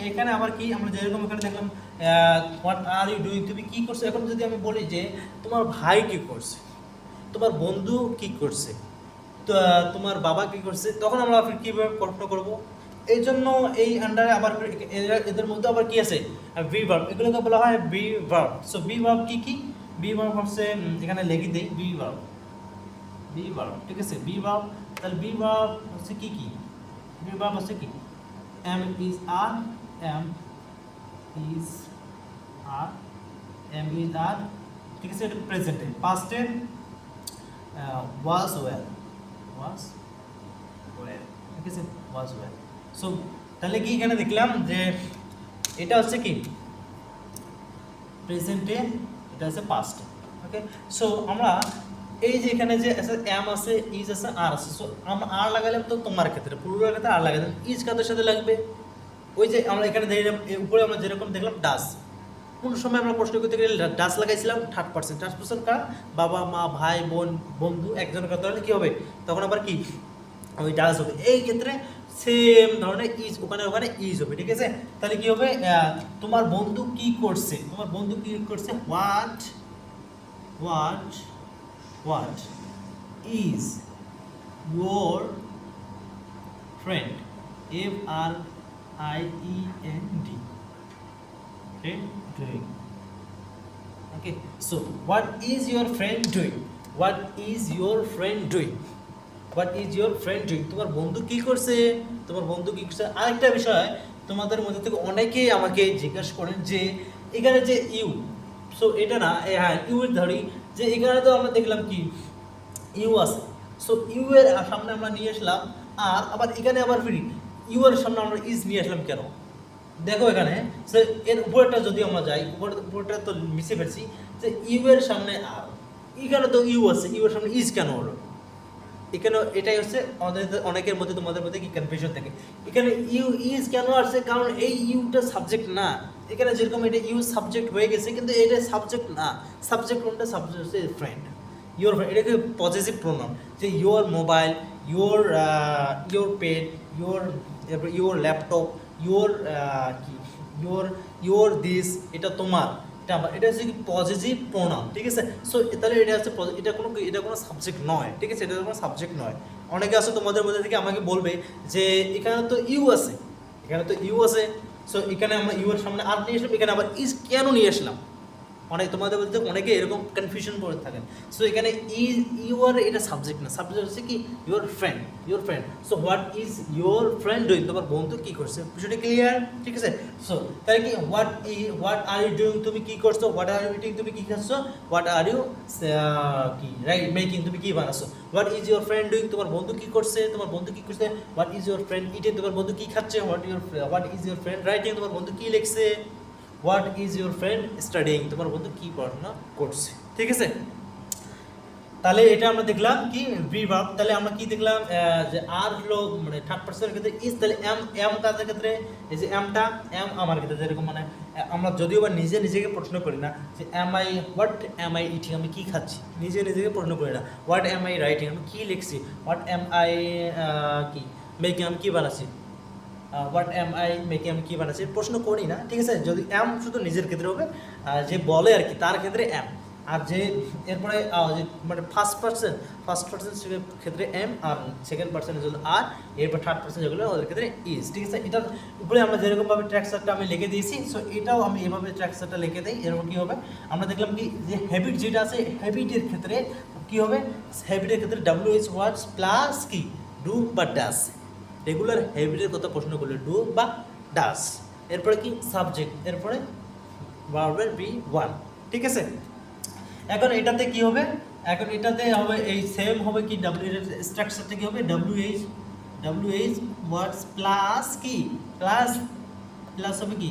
এখানে আবার কি, আমরা যেরকম এখানে দেখলাম হোয়াট আর ইউ ডুইং, তুমি কি করছো। এখন যদি আমি বলি যে তোমার ভাই কি করছে, তোমার বন্ধু কি করছে, তোমার বাবা কি করছে, তখন আমরা কীভাবে প্রশ্ন করবো। এই জন্য এই আন্ডারে আবার এদের মধ্যে আবার কি আছে, বি ভার্ব, এগুলোকে বলা হয় be verb. So be verb কি বি ভার্ব হচ্ছে এখানে লিখে দেই বি ভার্ব, ঠিক আছে, বি ভার্ব। তাহলে বি ভার্ব হচ্ছে কি বি ভার্ব হচ্ছে কি এম ইজ আর, ঠিক আছে, এটা প্রেজেন্টে, পাস্টে ওয়াজ ওয়েল, ঠিক আছে, ওয়াজ ওয়েল। সো তাহলে কি এখানে দেখলাম যে এটা হচ্ছে কি প্রেজেন্টে, এটা হচ্ছে পাস্টে, ওকে। সো আমরা এই যে এখানে যে এম আছে, ইজ আছে, আর আছে। সো আমরা আর লাগালাম তো তোমার ক্ষেত্রে, পুরোটার ক্ষেত্রে আর লাগালাম, ইজ কাদের সাথে লাগবে, ওই যে আমরা এখানে দেখলাম উপরে আমরা যেরকম দেখলাম ডাস, কোন সময় আমরা প্রশ্ন করতে গেলে ডাস লাগাইছিলাম থার্ড পার্সন কার, বাবা মা ভাই বোন বন্ধু একজনের কথা হলে কী হবে, তখন আবার কি ওই ডাস হবে। এই ক্ষেত্রে সেম ধরনের ইজ ওখানে ইজ হবে, ঠিক আছে। তাহলে কি হবে, তোমার বন্ধু কি করছে, what is your friend, FRIEND, doing, okay. So what is your friend doing, তোমার বন্ধু কি করছে, আরেকটা বিষয়, তোমাদের মধ্যে থেকে অনেকেই আমাকে জিজ্ঞাসা করেন যে এখানে যে ইউ, সো এটা না, হ্যাঁ ইউ এর ধরি, যে এখানে তো আমরা দেখলাম কি ইউ আছে, সো ইউ এর সামনে আমরা নিয়ে আসলাম আর আবার এখানে আবার ফিরি ইউ এর সামনে আমরা ইজ নিয়ে আসলাম কেন, দেখো এখানে এর উপরটা যদি আমরা যাই, উপরটা তো মিশে ফেলছি, যে ইউ এর সামনে আর, এখানে তো ইউ আছে, ইউ এর সামনে ইজ কেন হলো, এখানে এটাই হচ্ছে আমাদের অনেকের মধ্যে, তোমাদের মধ্যে কি কনফিউশন থাকে, এখানে ইউ ইজ কেন আসছে, কারণ এই ইউটা সাবজেক্ট না, এখানে যেরকম এটা ইউ সাবজেক্ট হয়ে গেছে, কিন্তু এটা সাবজেক্ট না, সাবজেক্ট কোনটা, সাবজেক্ট হচ্ছে ফ্রেন্ড, ইউর ফ্রেন্ড, এটাকে পজিটিভ প্রোনাউন, যে your mobile, your pen, your laptop, your this, এটা তোমার, এটা হচ্ছে কি পজিটিভ প্রোনাউন, ঠিক আছে। সো তাহলে এটা হচ্ছে এটা কোনো সাবজেক্ট নয়, ঠিক আছে, এটা কোনো সাবজেক্ট নয়। অনেকে আছে তোমাদের মধ্যে থেকে আমাকে বলবে যে এখানে তো ইউ আছে, সো এখানে আমরা ইউ এর সামনে আর নিয়ে আসলাম, এখানে আবার ইজ কেন নিয়ে আসলাম, তোমাদের মধ্যে অনেকে এরকম কনফিউশন করে থাকেন। সো এখানে ইউর এটা সাবজেক্ট না, সাবজেক্ট হচ্ছে কি your friend. So what is your friend doing, তোমার বন্ধু কি করছে, বিষয়টা ক্লিয়ার, ঠিক আছে। সো তাহলে কি হোয়াট আর ইউ ডুইং, তুমি কি করছো, হোয়াট আর ইউ ইটিং, তুমি কি খাচ্ছ, হোয়াট আর ইউ কি রাইট মেকিং, তুমি কি বানাচ্ছো, what is your friend doing, তোমার বন্ধু কি করছে, what is your friend eating, তোমার বন্ধু কি খাচ্ছে, what is your friend writing, তোমার বন্ধু কি লিখছে, what is your friend studying, তোমার বন্ধু কি পড়াশোনা করছে, ঠিক আছে। তাহলে এটা আমরা দেখলাম কি বি ভার্ব। তাহলে আমরা কি দেখলাম যে আর হলো মানে থার্ড পারসনের ক্ষেত্রে ইজ, তাহলে এম এম কাজের ক্ষেত্রে এই যে এমটা এম আমার ক্ষেত্রে যেরকম মানে আমরা যদিও বা নিজে নিজেকে প্রশ্ন করি না যে am I what am I eating, আমি কী খাচ্ছি, নিজে নিজেকে প্রশ্ন করি না। হোয়াট এম আই রাইটিং, আমি কী লিখছি। হোয়াট এম আই কি মেকিং, আমি কী বানাচ্ছি। হোয়াট এম আই মেকিং, আমি কী বানাচ্ছি, প্রশ্ন করি না, ঠিক আছে। যদি এম শুধু নিজের ক্ষেত্রে হবে, যে বলে আর কি তার ক্ষেত্রে এম। আর যে এরপরে যে মানে ফার্স্ট পার্সন ক্ষেত্রে এম, আর সেকেন্ড পার্সন যেগুলো আর, এরপর থার্ড পার্সন যেগুলো ওদের ক্ষেত্রে ইজ, ঠিক আছে। এটার উপরে আমরা যেরকমভাবে ট্র্যাকচারটা আমি লিখে দিয়েছি, সো এটাও আমি এভাবে ট্র্যাকচারটা লিখে দিই। এরকম কী হবে, আমরা দেখলাম কি যে হ্যাবিট যেটা আছে, হ্যাবিটের ক্ষেত্রে কী হবে, হ্যাবিটের ক্ষেত্রে WH ওয়ার্ডস প্লাস কি ডু বা ডাস। রেগুলার হ্যাবিটের কথা প্রশ্ন করলে ডু বা ডাস, এরপরে কি সাবজেক্ট, এরপরে ভার্বের V1, ঠিক আছে। এখন এটাতে কি হবে, এখন এটাতে হবে এই সেম হবে কি স্ট্রাকচারটা কি হবে, WH ওয়ার্ডস প্লাস কি প্লাস হবে কি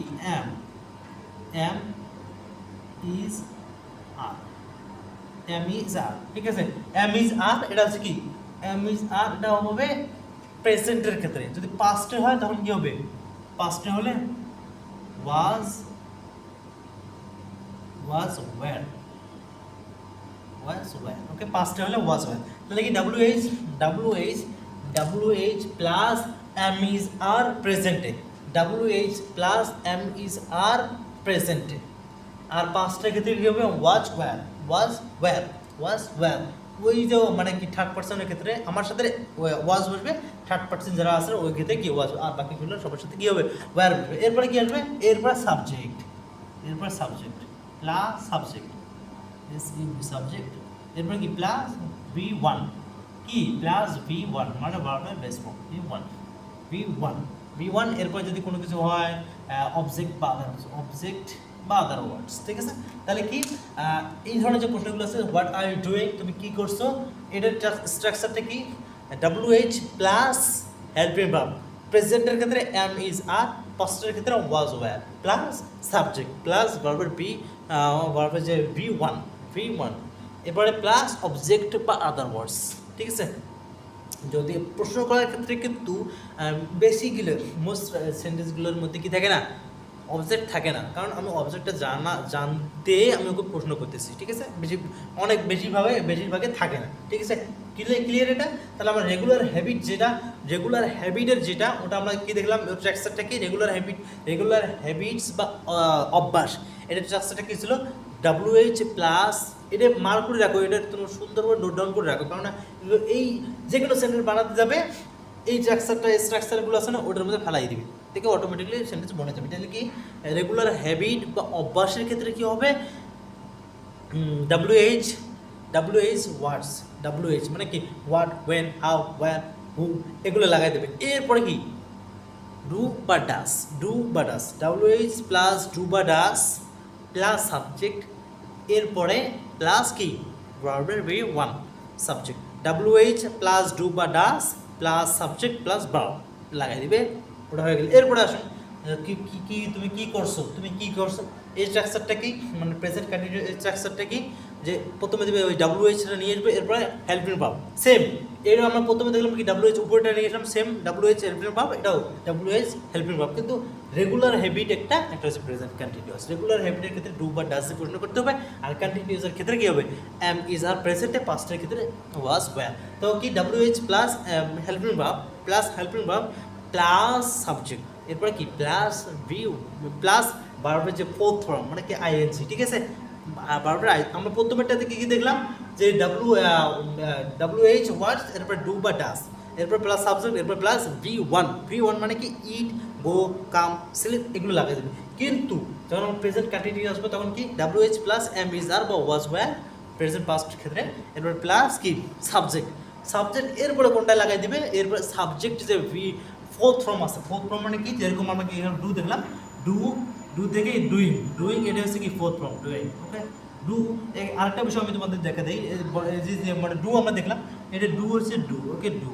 এম ইজ আর, ঠিক আছে। এম ইজ আর এটা হচ্ছে কি এম ইজ আর, এটা হবে প্রেজেন্টের ক্ষেত্রে। যদি পাস্টে হয় তখন কি হবে, পাস্টে হলে ওয়াজ ওয়্যার, ওকে, পাস্টে হলে ওয়াজ ওয়্যার। তাহলে কি WH plus am is are প্রেজেন্টে, WH plus am is are প্রেজেন্টে। আর পাস্টের ক্ষেত্রে কী হবে, ওয়াজ ওয়্যার। ওই যে মানে কি থার্ড পার্সনের ক্ষেত্রে আমার সাথে ওয়াজ বসবে, থার্ড পার্সন যারা আছে ওই ক্ষেত্রে কি ওয়াজ, আর বাকিগুলো সবার সাথে কী হবে ওয়্যার বসবে। এরপরে কি আসবে, এরপরে সাবজেক্ট প্লাস সাবজেক্ট, এরপর কি প্লাস V1, কি প্লাস V1 মানে ভার্বের বেস ফর্ম V1। এরপর যদি কোনো কিছু হয় অবজেক্ট বা আদার ওয়ার্ডস, ঠিক আছে। তাহলে কি এই ধরনের যে প্রশ্নগুলো আছে, হোয়াট আর ইউ ডুইং, তুমি কি করছো, এটার স্ট্রাকচারটা কি WH প্লাস হেল্পিং ভার্ব, প্রেজেন্টের ক্ষেত্রে এম ইজ আর, পাস্টের ক্ষেত্রে ওয়াজ ওয়্যার প্লাস সাবজেক্ট প্লাস ভার্বের ভার্বের যে V1, এবারে প্লাস অবজেক্ট বা আদার ওয়ার্ডস, ঠিক আছে। যদি প্রশ্ন করার ক্ষেত্রে কিন্তু বেসিকগুলো মোস্ট সেন্টেন্সগুলোর মধ্যে কি থাকে না, অবজেক্ট থাকে না, কারণ আমি অবজেক্টটা জানতে আমি ওকে প্রশ্ন করতেছি, ঠিক আছে। বেশিরভাগে থাকে না, ঠিক আছে। ক্লিয়ার এটা। তাহলে আমরা রেগুলার হ্যাবিটের যেটা ওটা আমরা কি দেখলাম, স্ট্রাকচারটা কি রেগুলার হ্যাবিটস বা অভ্যাস, এটা স্ট্রাকচারটা কি ছিল WH প্লাস, এটা মার্ক করে রাখো, এটা তুমি সুন্দরভাবে নোট ডাউন করে রাখো, কারণ এই যে কোনো সেন্টেন্স বানাতে যাবে এই স্ট্রাকচারগুলো আছে না ওটার মধ্যে ফেলাই দিবি, দেখে অটোমেটিকলি সেন্টেন্স বনে যাবে। তাহলে কি রেগুলার হ্যাবিট বা অভ্যাসের ক্ষেত্রে কি হবে, WH ওয়ার্ডস, WH মানে কি হোয়াট, ওয়েন, হাউ, ওয়্যার, হু, এগুলো লাগাই দেবে। এরপরে কি ডু বা ডাস, WH প্লাস ডু বা ডাস প্লাস সাবজেক্ট, এরপরে প্লাস কি ভার্বের V1 subject, WH plus do বা does plus subject plus verb লাগাই দিবে, ওটা হয়ে গেল। এরপরে আসুন তুমি কি করছো, এই স্ট্রাকচারটা কি মানে প্রেজেন্ট কন্টিনিউয়াস স্ট্রাকচারটা কি, যে প্রথমে দেবে ওই WHটা নিয়ে আসবে, এরপরে হেল্পিং ভার্ব সেম। এটা আমরা প্রথমে দেখলাম কি WH উপরটা নিয়ে আসলাম সেম, WH হেল্পিং ভার্ব, এটাও WH হেল্পিং ভার্ব, কিন্তু রেগুলার হ্যাবিট একটা হচ্ছে প্রেজেন্ট কন্টিনিউয়াস। রেগুলার হ্যাবিটের ক্ষেত্রে ডু বা ডাস প্রশ্ন করতে হবে, আর কন্টিনিউয়াসের ক্ষেত্রে কি হবে এম ইজ আর, প্রেজেন্টে পাস্টের ক্ষেত্রে ওয়াজ ওয়্যার। তো কি WH plus helping verb plus subject, এরপরে কি প্লাস প্লাস ভার্বের যে ফোর্থ ফর্ম মানে কি ING, ঠিক আছে। ভার্বের আমরা প্রথমেরটাতে কি দেখলাম যে WH ওয়ার্ডস, এরপর ডু বা ডাস, এরপর প্লাস সাবজেক্ট, এরপর প্লাস V1 মানে কি ইট, গো, কাম, স্লিপ, এগুলো লাগাই দেবে। কিন্তু যখন প্রেজেন্ট কন্টিনিউয়াস আসবে তখন কি WH প্লাস এম ইজ আর বা ওয়াজ ওয়্যার প্রেজেন্ট পাস্ট ক্ষেত্রে, এরপর প্লাস কি সাবজেক্ট, এরপরে কোনটা লাগাই দিবে, এরপর সাবজেক্ট যে ফোর্থ ফর্ম আছে, ফোর্থ ফর্ম মানে কি যেরকম আমরা কি ডু দেখলাম, ডু থেকে ডুইং এটা হচ্ছে কি fourth form doing, okay. Do আরেকটা বিষয় আমি তোমাদের দেখা দিই, যে মানে ডু আমরা দেখলাম, এটা ডু হচ্ছে do, okay, do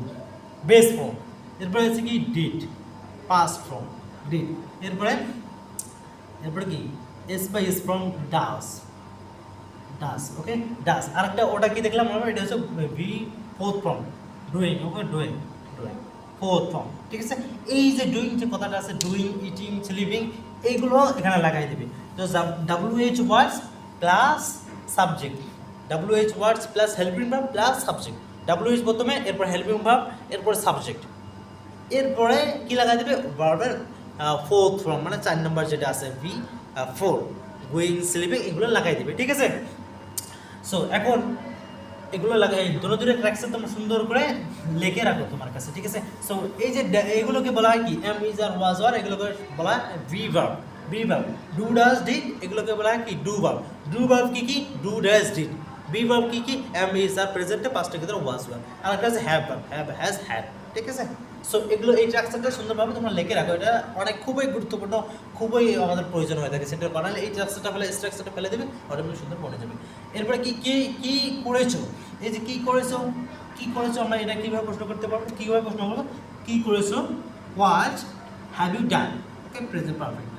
base form, এরপরে হচ্ছে কি ডিড পাস্ট ফর্ম ডিড, এরপরে এরপরে কি এস বাই এস ফ্রম ডাস, ডাস ওকে ডাস। আরেকটা ওটা কি দেখলাম আমরা, এটা হচ্ছে ভি ফোর্থ ফর্ম ডুইং, ওকে ডুইং ডুইং ফোর্থ ফর্ম, ঠিক আছে। এই যে ডুইং যে কথাটা আছে, ডুইং, ইটিং, স্লিপিং, এইগুলো এখানে লাগাই দেবে। তো WH words plus subject, WH words plus helping verb plus subject, WH প্রথমে, এরপর হেল্পিং ভার্ব, এরপর সাবজেক্ট, এরপরে কি লাগাই দেবে ভার্বের ফোর্থ ফর্ম মানে 4 নম্বর যেটা আছে ভি ফোর, গোয়িং, স্লিপিং, এগুলো লাগাই দেবে, ঠিক আছে। সো এখন এগুলো লাগাই দুটো ট্র্যাকসে তোমরা সুন্দর করে লিখে রাখো তোমার কাছে, ঠিক আছে। সো এই যে এগুলোকে বলা হয় কি এম ইজ আর ওয়াজ আর, এগুলোকে বলা হয় V verb, V verb. Do does did এগুলোকে বলা হয় কি ডু ভার্ব, ডু ভার্ব কি কি do does did, be verb কি কি এম ইজ আর প্রেজেন্টে পাস্টের ক্ষেত্রে ওয়াজ ওয়ার, আর একটা আছে have verb, have has had, ঠিক আছে। সো এগুলো এই স্ট্রাকচারটা সুন্দরভাবে তোমরা লিখে রাখো, এটা অনেক খুবই গুরুত্বপূর্ণ, খুবই আমাদের প্রয়োজন হয়ে থাকে সেটা বানালে। এই স্ট্রাকচারটা ফেলে দেবে, অটোমেটিক সুন্দর বনে যাবে। এরপরে কি কি কি করেছো, এই যে কি করেছো, কি করেছো আমরা এটা কীভাবে প্রশ্ন করতে পারবো, কীভাবে প্রশ্ন করবো, কি করেছো, what have you done, okay present perfect,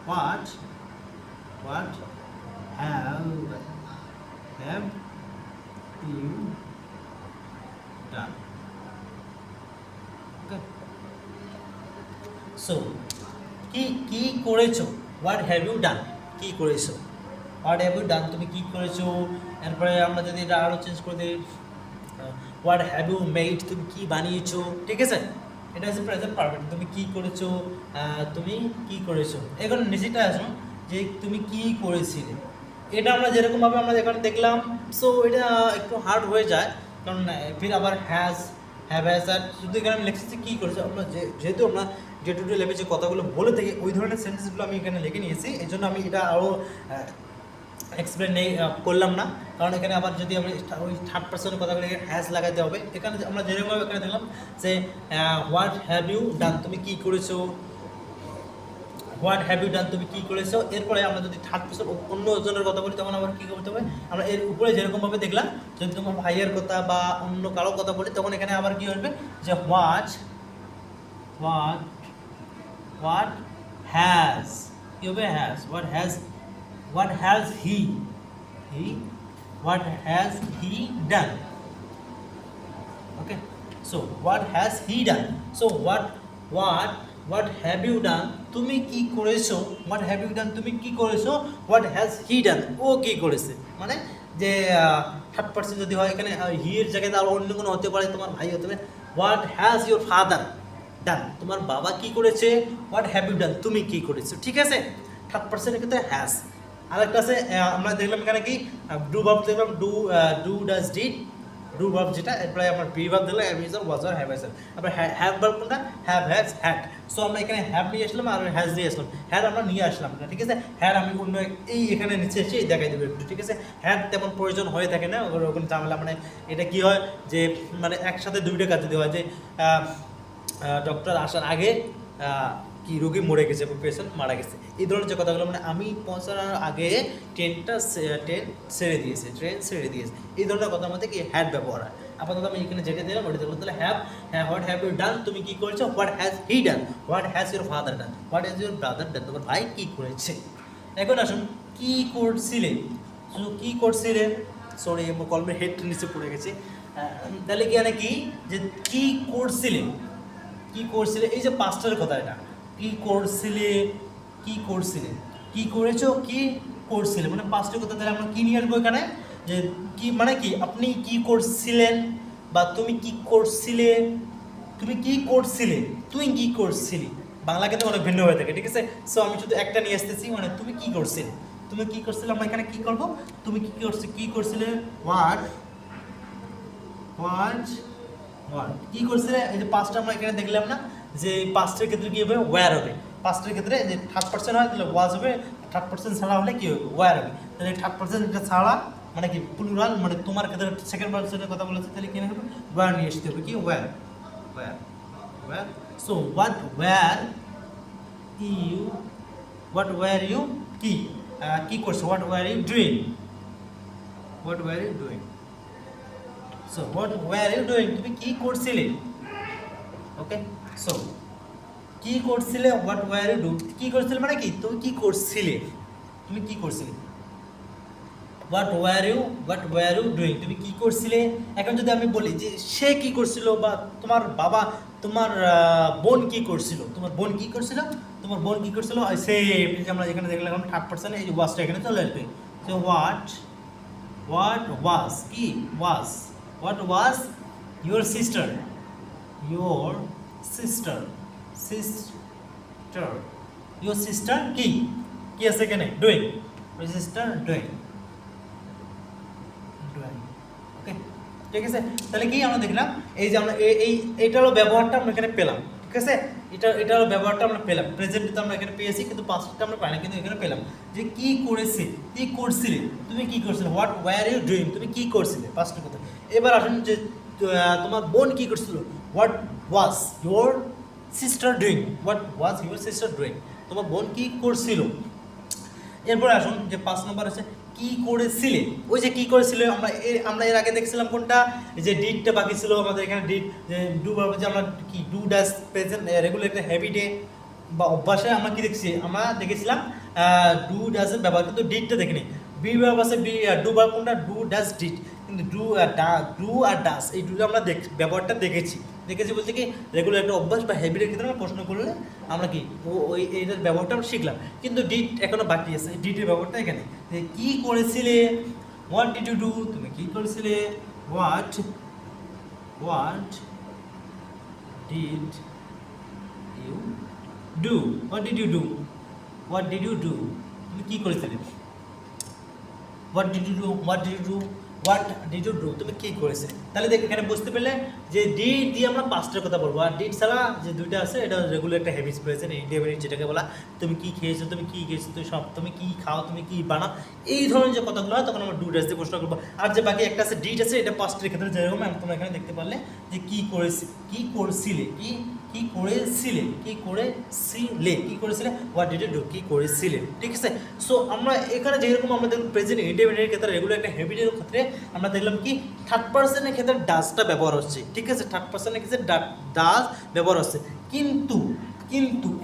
what what have you done, okay. So কি কি করেছো, হোয়াট হ্যাভ ইউ ডান, কি করেছো, হোয়াট হ্যাভ ইউ ডান তুমি কি করেছো। এরপরে আমরা যদি এটা আরও চেঞ্জ করে দিই, হোয়াট হ্যাভ ইউ মেড তুমি কি বানিয়েছো, ঠিক আছে। এটা হচ্ছে প্রেজেন্ট পারফেক্ট, তুমি কি করেছো, তুমি কি করেছো। এখন নিচেটা আসো যে তুমি কি করেছিলে, এটা আমরা যেরকমভাবে আমরা এখানে দেখলাম। সো এটা একটু হার্ড হয়ে যায়, কারণ ফির আবার হ্যাজ, হ্যাভ হ্যাজ আর শুধু এখানে আমি লিখেছি কি করেছো। আমরা যেহেতু আমরা ডে টু ডে লাইফে যে কথাগুলো বলে থাকি ওই ধরনের সেন্টেন্সগুলো আমি এখানে লিখে নিয়েছি, এই জন্য আমি এটা আরও এক্সপ্লেন করলাম না, কারণ এখানে আবার যদি আমি ওই থার্ড পার্সনের কথাগুলো হ্যাজ লাগাতে হবে। এখানে আমরা যেরকমভাবে এখানে দেখলাম যে হোয়াট হ্যাভ ইউ ডান তুমি কী করেছো, হোয়াট হ্যাভ ইউ ডান তুমি কী করেছো। এরপরে আমরা যদি থার্ড পার্সন অন্য জনের কথা বলি তখন আবার কী করতে হবে, আমরা এর উপরে যেরকমভাবে দেখলাম, যদি তোমার ভাইয়ের কথা বা অন্য কারো কথা বলি তখন এখানে আবার কী হবে যে হোয়াট হোয়াট হোয়াট হ্যাজ, কী হবে has, what has he what has he done, okay. So what has he done, so what have you done তুমি কি করেছো, what have you done তুমি কি করেছো, what has he done ও কি করেছে। মানে যে থার্ড পার্সন যদি হয় এখানে হি এর জায়গায় আর অন্য কোনো হতে পারে, তোমার ভাই হতে পারে। what has your father done তোমার বাবা কি করেছে, what have you done তুমি কি করেছো, ঠিক আছে। থার্ড পার্সনের ক্ষেত্রে হ্যাজ। আরেকটা আছে আমরা দেখলাম এখানে কি ডু ভার্ব দেখলাম, do does did, do verb যেটা, এরপরে আমরা বি ভার্ব দেখলাম am is are was are have has. তারপরে হ্যাভ ভার্ব কোনটা, হ্যাভ হ্যাজ হ্যাড। সো আমরা এখানে হ্যাভ নিয়ে আসলাম আর হ্যাজ নিয়ে আসলাম, হ্যাড আমরা নিয়ে আসলাম না, ঠিক আছে। হ্যাড আমি অন্য এই এখানে নিচে এসে দেখাই দেবো একটু, ঠিক আছে। হ্যাড তেমন প্রয়োজন হয়ে থাকে না ওরকম ঝামেলা, মানে এটা কি হয় যে মানে একসাথে দুইটা কাজ দিতে হয়, যে ডক্টর আসার আগে কি রোগী মরে গেছে, পেশেন্ট মারা গেছে, এই ধরনের যে কথাগুলো, মানে আমি পৌঁছানোর আগে ট্রেন ছেড়ে দিয়েছে, এই ধরনের কথার মধ্যে কি হ্যাড ব্যবহার হয়। আপাতত আমি এখানে যেটা দিলাম ওটা বলতে হলে হ্যাভ, হ্যাঁ হোয়াট হ্যাভ ইউ ডান তুমি কি করেছো, what has he done, what has your father done, what has your brother done তোমার ভাই কি করেছে। এখন আসুন কি করছিলে, কি করছিলে, সরি কলমের হেড নিচে পড়ে গেছে। তাহলে কি কি যে কি করছিলে, কি করছিলে, এই যে পাস্টের কথা, এটা কি করছিলে, কি করছিলে, কি করেছো, কি করছিলে, মানে পাস্টের কথা। তাহলে আমরা কি নিয়ে আসবো এখানে, যে কি মানে কি আপনি কি করছিলেন, বা তুমি কি করছিলে, তুমি কি করছিলে, তুই কি করছিলি। বাংলা কিন্তু অনেক ভিন্ন হয়ে থাকে, ঠিক আছে। সো আমি শুধু একটা নিয়ে আসতেছি, মানে তুমি কি করছিলে, তুমি কি করছিলে। আমরা এখানে কি করবো, তুমি কি করছিলে, হোয়াট কি করছিলে। এই যে পাঁচটা আমরা এখানে দেখলাম না, যে পাস্টের ক্ষেত্রে কি হবে, ওয়্যার হবে। পাস্টের ক্ষেত্রে যে থার্ড পার্সন হয় তাহলে ওয়াজ হবে, থার্ড পার্সন ছাড়া হলে কি হবে, ওয়্যার হবে। তাহলে থার্ড পার্সন এটা ছাড়া মানে কি প্লুরাল, মানে তোমার ক্ষেত্রে সেকেন্ড পার্সনের কথা বলেছে, তাহলে কি হবে, ওয়্যার নিয়ে আসতে হবে, কি were. So what were you কি করছো, what were you doing, so what were you doing তুমি কি করছিলে, ওকে। সো কি করছিলে, হোয়াট ওয়্যার ইউ ডু, কি করছিলে মানে কি তুমি কি করছিলে, তুমি কি করছিলে। হোয়াট ওয়্যার ইউ ডুইং, তুমি কি করছিলে। এখন যদি আমি বলি যে সে কি করছিল, বা তোমার বাবা, তোমার বোন কি করছিল, তোমার বোন কি করছিল, তোমার বোন কি করছিল, সেম যে আমরা যেখানে দেখলাম থার্ড পার্সন, এই ওয়াজটা এখানে চলে আসবে। সো হোয়াট ওয়াজ, কি was, what was your sister, your sister, sister, your sister কি, কি আছে এখানে, ডুইং, সিস্টার ডুইং, ওকে ঠিক আছে। তাহলে কি আমরা দেখলাম এই যে আমরা এইটা হলো ব্যবহারটা আমরা এখানে পেলাম, ঠিক আছে। এটা হলো ব্যবহারটা আমরা পেলাম, প্রেজেন্ট তো আমরা এখানে পেয়েছি, কিন্তু পাস্টটা আমরা পাই না, কিন্তু এখানে পেলাম যে কি করেছে, কি করছিলে, তুমি কি করছিলে, হোয়াট ওয়্যার ইউ ডুইং, তুমি কি করছিলে, পাস্টের কথা। এবার আসুন যে তোমার বোন কি করছিল, what was your sister doing, what was your sister doing, তোমার বোন কি করছিল। এরপরে আসুন যে 5 নম্বর আছে কি করেছিলে। ওই যে কি করেছিলে আমরা এর আগে দেখছিলাম কোনটা, যে ডিডটা বাকি ছিল আমাদের এখানে, ডিড যে ডু ভার্ব, যে আমরা কি ডু ডাজ প্রেজেন্ট রেগুলার একটা হ্যাবিটে বা অভ্যাসে আমরা কি দেখছি, আমরা দেখেছিলাম ডু ডাজের ব্যবহার, কিন্তু ডিডটা দেখিনি। বি ভার্ব আছে, ডু ভার্ব কোনটা, ডু ডাজ ডিড, কিন্তু ডু আর ডাস এই দুটো আমরা ব্যবহারটা দেখেছি বলতে কি রেগুলার একটা অভ্যাস বা হ্যাবিটের ক্ষেত্রে আমরা প্রশ্ন করলে আমরা কি ওই এইটার ব্যবহারটা আমরা শিখলাম, কিন্তু ডিড এখনো বাকি আছে, এই ডিডের ব্যবহারটা এখানে। কি করেছিলে, হোয়াট ডিড ইউ ডু, তুমি কি করেছিলে, what did you do, what did you do, তুমি কি করেছিলে, হোয়াট ডিড ইউ ডু, তুমি কি করেছে। তাহলে দেখ এখানে বুঝতে পারলে যে ডিড দিয়ে আমরা পাস্টের কথা বলবো, আর ডিড ছাড়া যে দুইটা আছে এটা রেগুলার একটা হ্যাবিটস পেয়েছে, ইন্ডিপেন্ডেন্ট যেটাকে বলা, তুমি কি খেয়েছো, তুমি কি খেয়েছো, তুমি কি খাও, তুমি কি বানাও, এই ধরনের যে কথাগুলো হয় তখন আমরা ডু ডাজ দিয়ে প্রশ্ন করবো। আর যে বাকি একটা আছে ডিড আছে, এটা পাস্টের ক্ষেত্রে যেরকম তোমরা এখানে দেখতে পারলে যে কি করেছি, কি করছিলে, কি করেছিলে, হোয়াট ডিড ইউ ডু, কি করেছিলে, ঠিক আছে। সো আমরা এখানে যেরকম আমরা দেখুন প্রেজেন্ট ইন্ডিপেন্ডেন্টের ক্ষেত্রে রেগুলার একটা হ্যাবিটের ক্ষেত্রে আমরা দেখলাম কি থার্ড পার্সনের ক্ষেত্রে ডাজটা ব্যবহার হচ্ছে, ঠিক আছে, থার্ড পার্সনের ক্ষেত্রে ডাজ ব্যবহার হচ্ছে, কিন্তু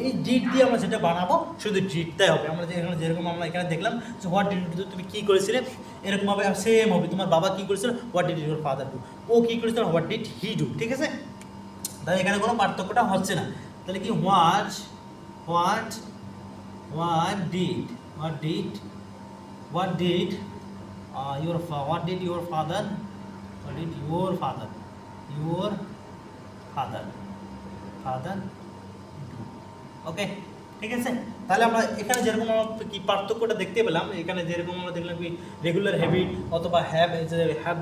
এই ডিড দিয়ে আমরা যেটা বানাবো শুধু ডিডটাই হবে। আমরা যেরকম আমরা এখানে দেখলাম যে হোয়াট ডিড ইউ ডু, তুমি কি করেছিলে, এরকম হবে, সেম হবে, তোমার বাবা কি করেছিল, what did your father do, ও কি করেছিল, হোয়াট ডিড হি ডু, ঠিক আছে। তাহলে এখানে কোনো পার্থক্যটা হচ্ছে না। তাহলে কি what did your father do, ওকে ঠিক আছে। তাহলে আমরা এখানে যেরকম আমরা কি পার্থক্যটা দেখতে পেলাম, এখানে যেরকম আমরা দেখলাম কি রেগুলার হ্যাবিট অথবা হ্যাভ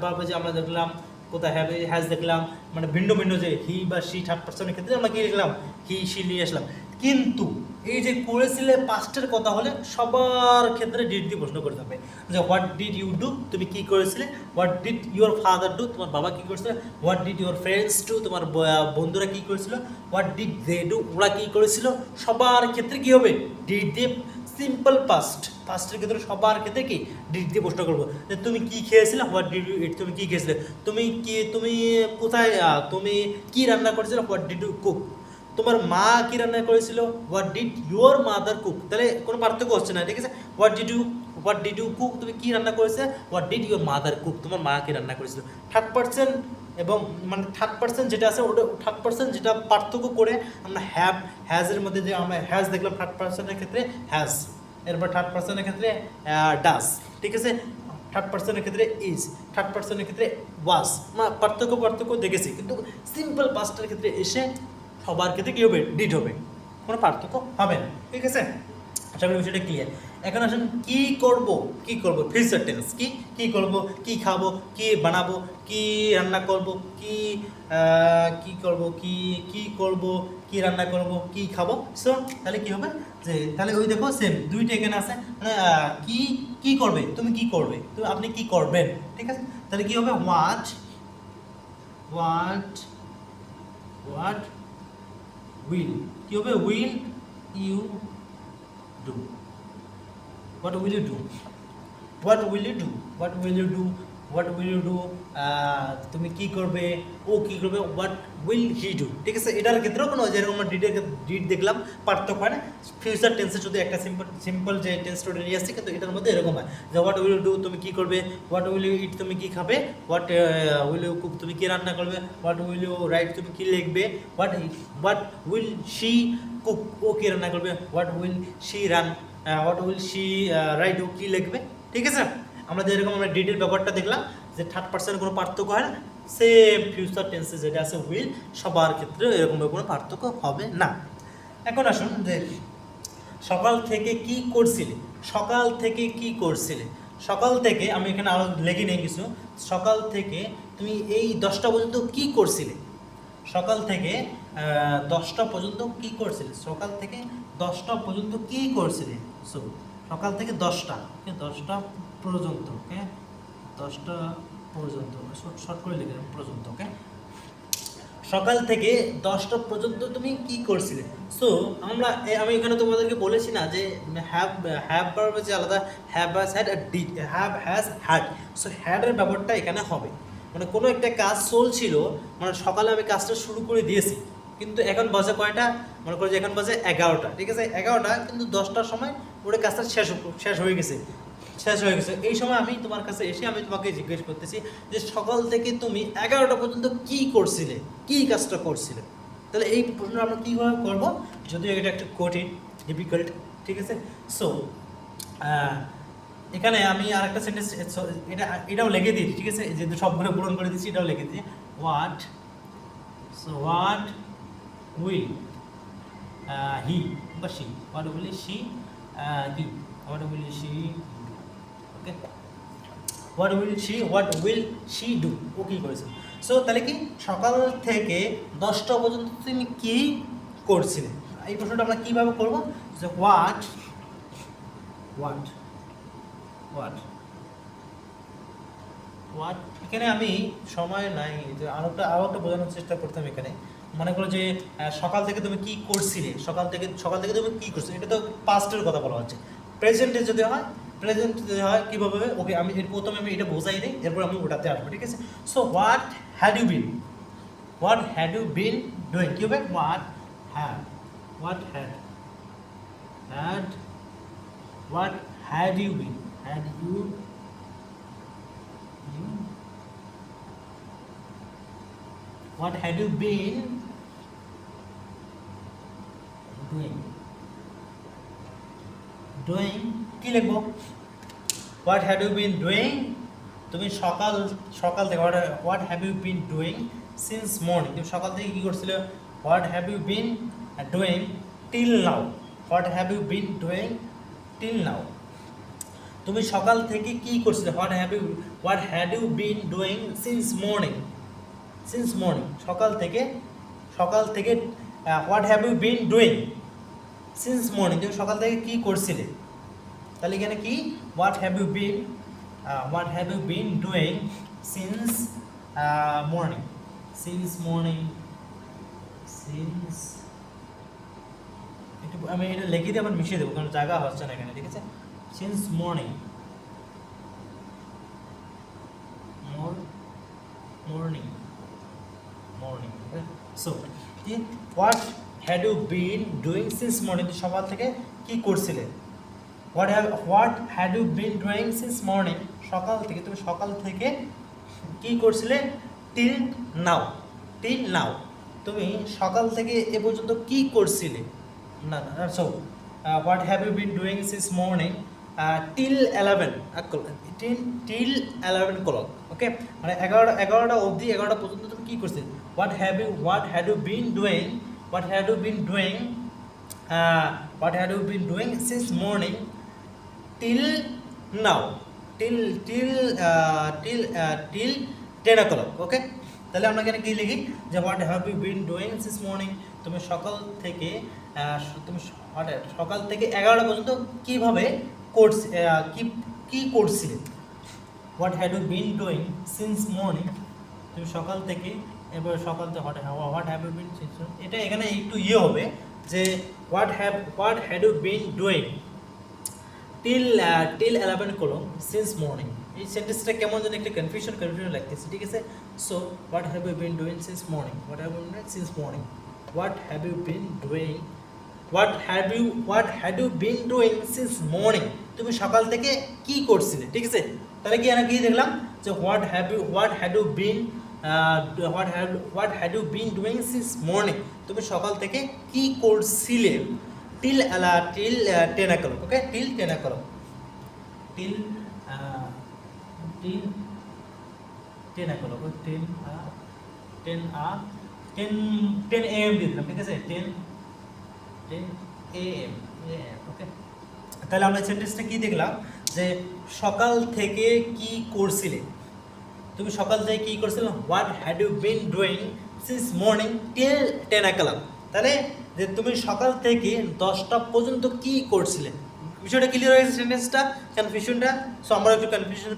ভার্বে যে আমরা দেখলাম, কোথায় হ্যাজ দেখলাম, মানে ভিন্ন ভিন্ন যে হি বা সি থার্ড পার্সনের ক্ষেত্রে আমরা কি দেখলাম, হি সি নিয়ে আসলাম, কিন্তু এই যে করেছিলে পাস্টের কথা হলে সবার ক্ষেত্রে ডিড দিয়ে প্রশ্ন করতে হবে, যে হোয়াট ডিড ইউ ডু, তুমি কি করেছিলে, what did your father do, তোমার বাবা কি করেছিল, what did your friends do, তোমার বন্ধুরা কি করেছিল, হোয়াট ডিড দে ডু, ওরা কি করেছিল, সবার ক্ষেত্রে কি হবে ডিড দিয়ে, সিম্পল পাস্টের ক্ষেত্রে সবার ক্ষেত্রে কি ডিড দিয়ে প্রশ্ন করবো, যে তুমি কি খেয়েছিলে, হোয়াট ডিড ইউ ইট, তুমি কি খেয়েছিলে, তুমি কোথায়, তুমি কি রান্না করেছিলে, হোয়াট ডিড ইউ কুক, তোমার মা কি রান্না করেছিল, what did your mother cook. তাহলে কোনো পার্থক্য হচ্ছে না, ঠিক আছে। হোয়াট ডিড ইউ কুক, তুমি কি রান্না করেছে, what did your mother cook, তোমার মা কি রান্না করেছিল। থার্ড পার্সন এবং মানে থার্ড পার্সন যেটা আছে ওটা থার্ড পার্সন যেটা পার্থক্য করে আমরা হ্যাজের মধ্যে যে আমরা হ্যাজ দেখলাম থার্ড পার্সনের ক্ষেত্রে হ্যাজ, এরপর থার্ড পার্সনের ক্ষেত্রে ডাস, ঠিক আছে। থার্ড পার্সনের ক্ষেত্রে ইজ, থার্ড পার্সনের ক্ষেত্রে ওয়াজ, আমরা পার্থক্য দেখেছি, কিন্তু সিম্পল পাস্টের ক্ষেত্রে এসে সবার ক্ষেত্রে কী হবে ডিড হবে, কোনো পার্থক্য হবে না, ঠিক আছে। আশা করি বিষয়টা ক্লিয়ার। এখন আসুন কি করব ফিউচার টেন্স, কি করব, কি খাবো, কি বানাবো, কি রান্না করব, কি করব, কি রান্না করব, কি খাবো। সো তাহলে কি হবে যে তাহলে ওই দেখো সেম দুইটা এখানে আছে, মানে কি করবে, তুমি কি করবে, তো আপনি কি করবেন, ঠিক আছে। তাহলে কি হবে হোয়াট উইল, কি হবে will you do, what will you do what will you do, তুমি কি করবে, ও কি করবে, হোয়াট উইল হি ডু। ঠিক আছে, এটার ক্ষেত্রেও কোনো যেরকম আমরা ডিড দেখলাম পার্থক্য হয় না। ফিউচার টেন্সে শুধু একটা সিম্পল যে টেন্সটা নিয়ে আসছে, কিন্তু এটার মধ্যে এরকম হয় যে হোয়াট উইল ইউ ডু, তুমি কি করবে, হোয়াট উইল ইউ ইট, তুমি কি খাবে, হোয়াট উইল ইউ কুক, তুমি কি রান্না করবে, হোয়াট উইল ইউ রাইট, তুমি কি লিখবে, হোয়াট উইল শি কুক, ও কি রান্না করবে, what will she run, what will she write, ও কি লিখবে। ঠিক আছে, আমরা যেরকম আমরা ডিডের ব্যাপারটা দেখলাম যে থার্ড পার্সেন্ট কোনো পার্থক্য হয় না, সেম ফিউচার টেন্সে যেটা আছে উইল, সবার ক্ষেত্রে এরকম কোনো পার্থক্য হবে না। এখন আসুন যে সকাল থেকে কি করছিলে, সকাল থেকে কি করছিলে, সকাল থেকে আমি এখানে আরও লেগে নেই কিছু, সকাল থেকে তুমি এই 10টা পর্যন্ত কি করছিলে, সকাল থেকে 10টা পর্যন্ত কি করছিলে, সকাল থেকে 10টা পর্যন্ত কি করছিলে। সো সকাল থেকে 10টা পর্যন্ত, ওকে 10টা পর্যন্ত, শর্ট করে লিখে পর্যন্ত, ওকে সকাল থেকে 10টা পর্যন্ত তুমি কি করছিলে। সো আমি এখানে তোমাদেরকে বলেছি না যে হ্যাভ ভার্ব যে আলাদা, হ্যাভ হ্যাজ হ্যাড আর did, have has had. So হ্যাডের ব্যাপারটা এখানে হবে, মানে কোনো একটা কাজ চলছিল, মানে সকালে আমি কাজটা শুরু করে দিয়েছি, কিন্তু এখন বাজে কয়টা, মনে করো যে এখন বাজে 11টা, ঠিক আছে 11টা, কিন্তু 10টার সময় ওটা কাজটা শেষ হয়ে গেছে। এই সময় আমি তোমার কাছে এসে আমি তোমাকে জিজ্ঞেস করতেছি যে সকাল থেকে তুমি 11টা পর্যন্ত কি করছিলে, কি কাজটা করছিলে। তাহলে এই প্রশ্নটা আমরা কীভাবে করবো, যদিও এটা একটু কঠিন, ডিফিকাল্ট। ঠিক আছে, সো এখানে আমি আর একটা সেন্টেন্স এটাও লিখে দিয়েছি। ঠিক আছে, যেহেতু সবগুলো পূরণ করে দিচ্ছি, এটাও লিখে দিচ্ছি, হোয়াট উইল হি বা শি, হোয়াট উইল শি কি, what will she, okay what will she do, ও কী করেছে। সো তাহলে কি সকাল থেকে 10টা পর্যন্ত তুমি কি করছিলে, এই প্রশ্নটা আমরা কীভাবে করবো, যে হোয়াট এখানে আমি সময় নাই যে আরও একটা বোঝানোর চেষ্টা করতাম। এখানে মনে করো যে সকাল থেকে তুমি কি করছিলে, সকাল থেকে তুমি কি করছিলে, এটা তো পাস্টের কথা বলা হচ্ছে। প্রেজেন্টে যদি হয় কীভাবে হবে, ওকে আমি প্রথমে আমি এটা বোঝাই দিই, এরপর আমি ওটাতে আসবো। ঠিক আছে, so what had you been doing, কী হবে, what had you been what had you been doing কি লিখবো, what had you been doing, তুমি সকাল থেকে what have you been doing since morning, তুমি সকাল থেকে কি করছিলে, what have you been doing till now, তুমি সকাল থেকে কি করছিলে, what had you been doing since morning, সকাল থেকে what have you been doing since morning, তুমি সকাল থেকে কি করছিলে। তাহলে এখানে কি what have you been doing since morning, একটু আমি এটা লিখে দিয়ে আবার মিশিয়ে দেবো, কারণ জায়গা হচ্ছে না এখানে। ঠিক আছে, since morning, so what had you been doing since morning, সকাল থেকে কি করছিলে। What had you been doing since morning, তুমি সকাল থেকে কি করছিলে, টিল নাও, তুমি সকাল থেকে এ পর্যন্ত কি করছিলে। না so what have you been doing since morning till 11 o'clock, okay মানে 11টা অবধি, 11টা পর্যন্ত তুমি কী করছিলে। What had you been doing since morning till now, till 10 o'clock, okay. তাহলে আমরা এখানে কী লিখি যে what have you been doing since morning, তুমি সকাল থেকে 11টা পর্যন্ত কীভাবে কি করছিলে। What had you been doing since morning, তুমি সকাল থেকে, এবার সকাল থেকে what have you been since, এটা এখানে একটু হবে যে what had you been doing till 11 column since morning. এই সেন্টেন্সটা কেমন যেন একটা কনফিউশন লাগতেছে, ঠিক আছে? So what have you been doing since morning, what have you been since morning, what have you been doing, what have you been doing since morning, তুমি সকাল থেকে কি করছিলে, ঠিক আছে? তাহলে কি আমি কি দেখলাম যে what had you been doing since morning, তুমি সকাল থেকে কি করছিলে, till 10 o'clock, okay, till 10 o'clock, till 10 o'clock, 10 a.m. দিলাম, ঠিক আছে? 10 a.m. ওকে, তাহলে আমরা সেন্টেন্সটা কি দেখলাম যে সকাল থেকে কি করছিলে, তুমি সকাল থেকে কি করছিলে, what had you been doing since morning till 10 o'clock, তাহলে যে তুমি সকাল থেকে 10টা পর্যন্ত কি করছিলে। বিষয়টা ক্লিয়ার হয়ে গেছে সেন্টেন্সটা, কনফিউশনটা? সো আমার একটু কনফিউশন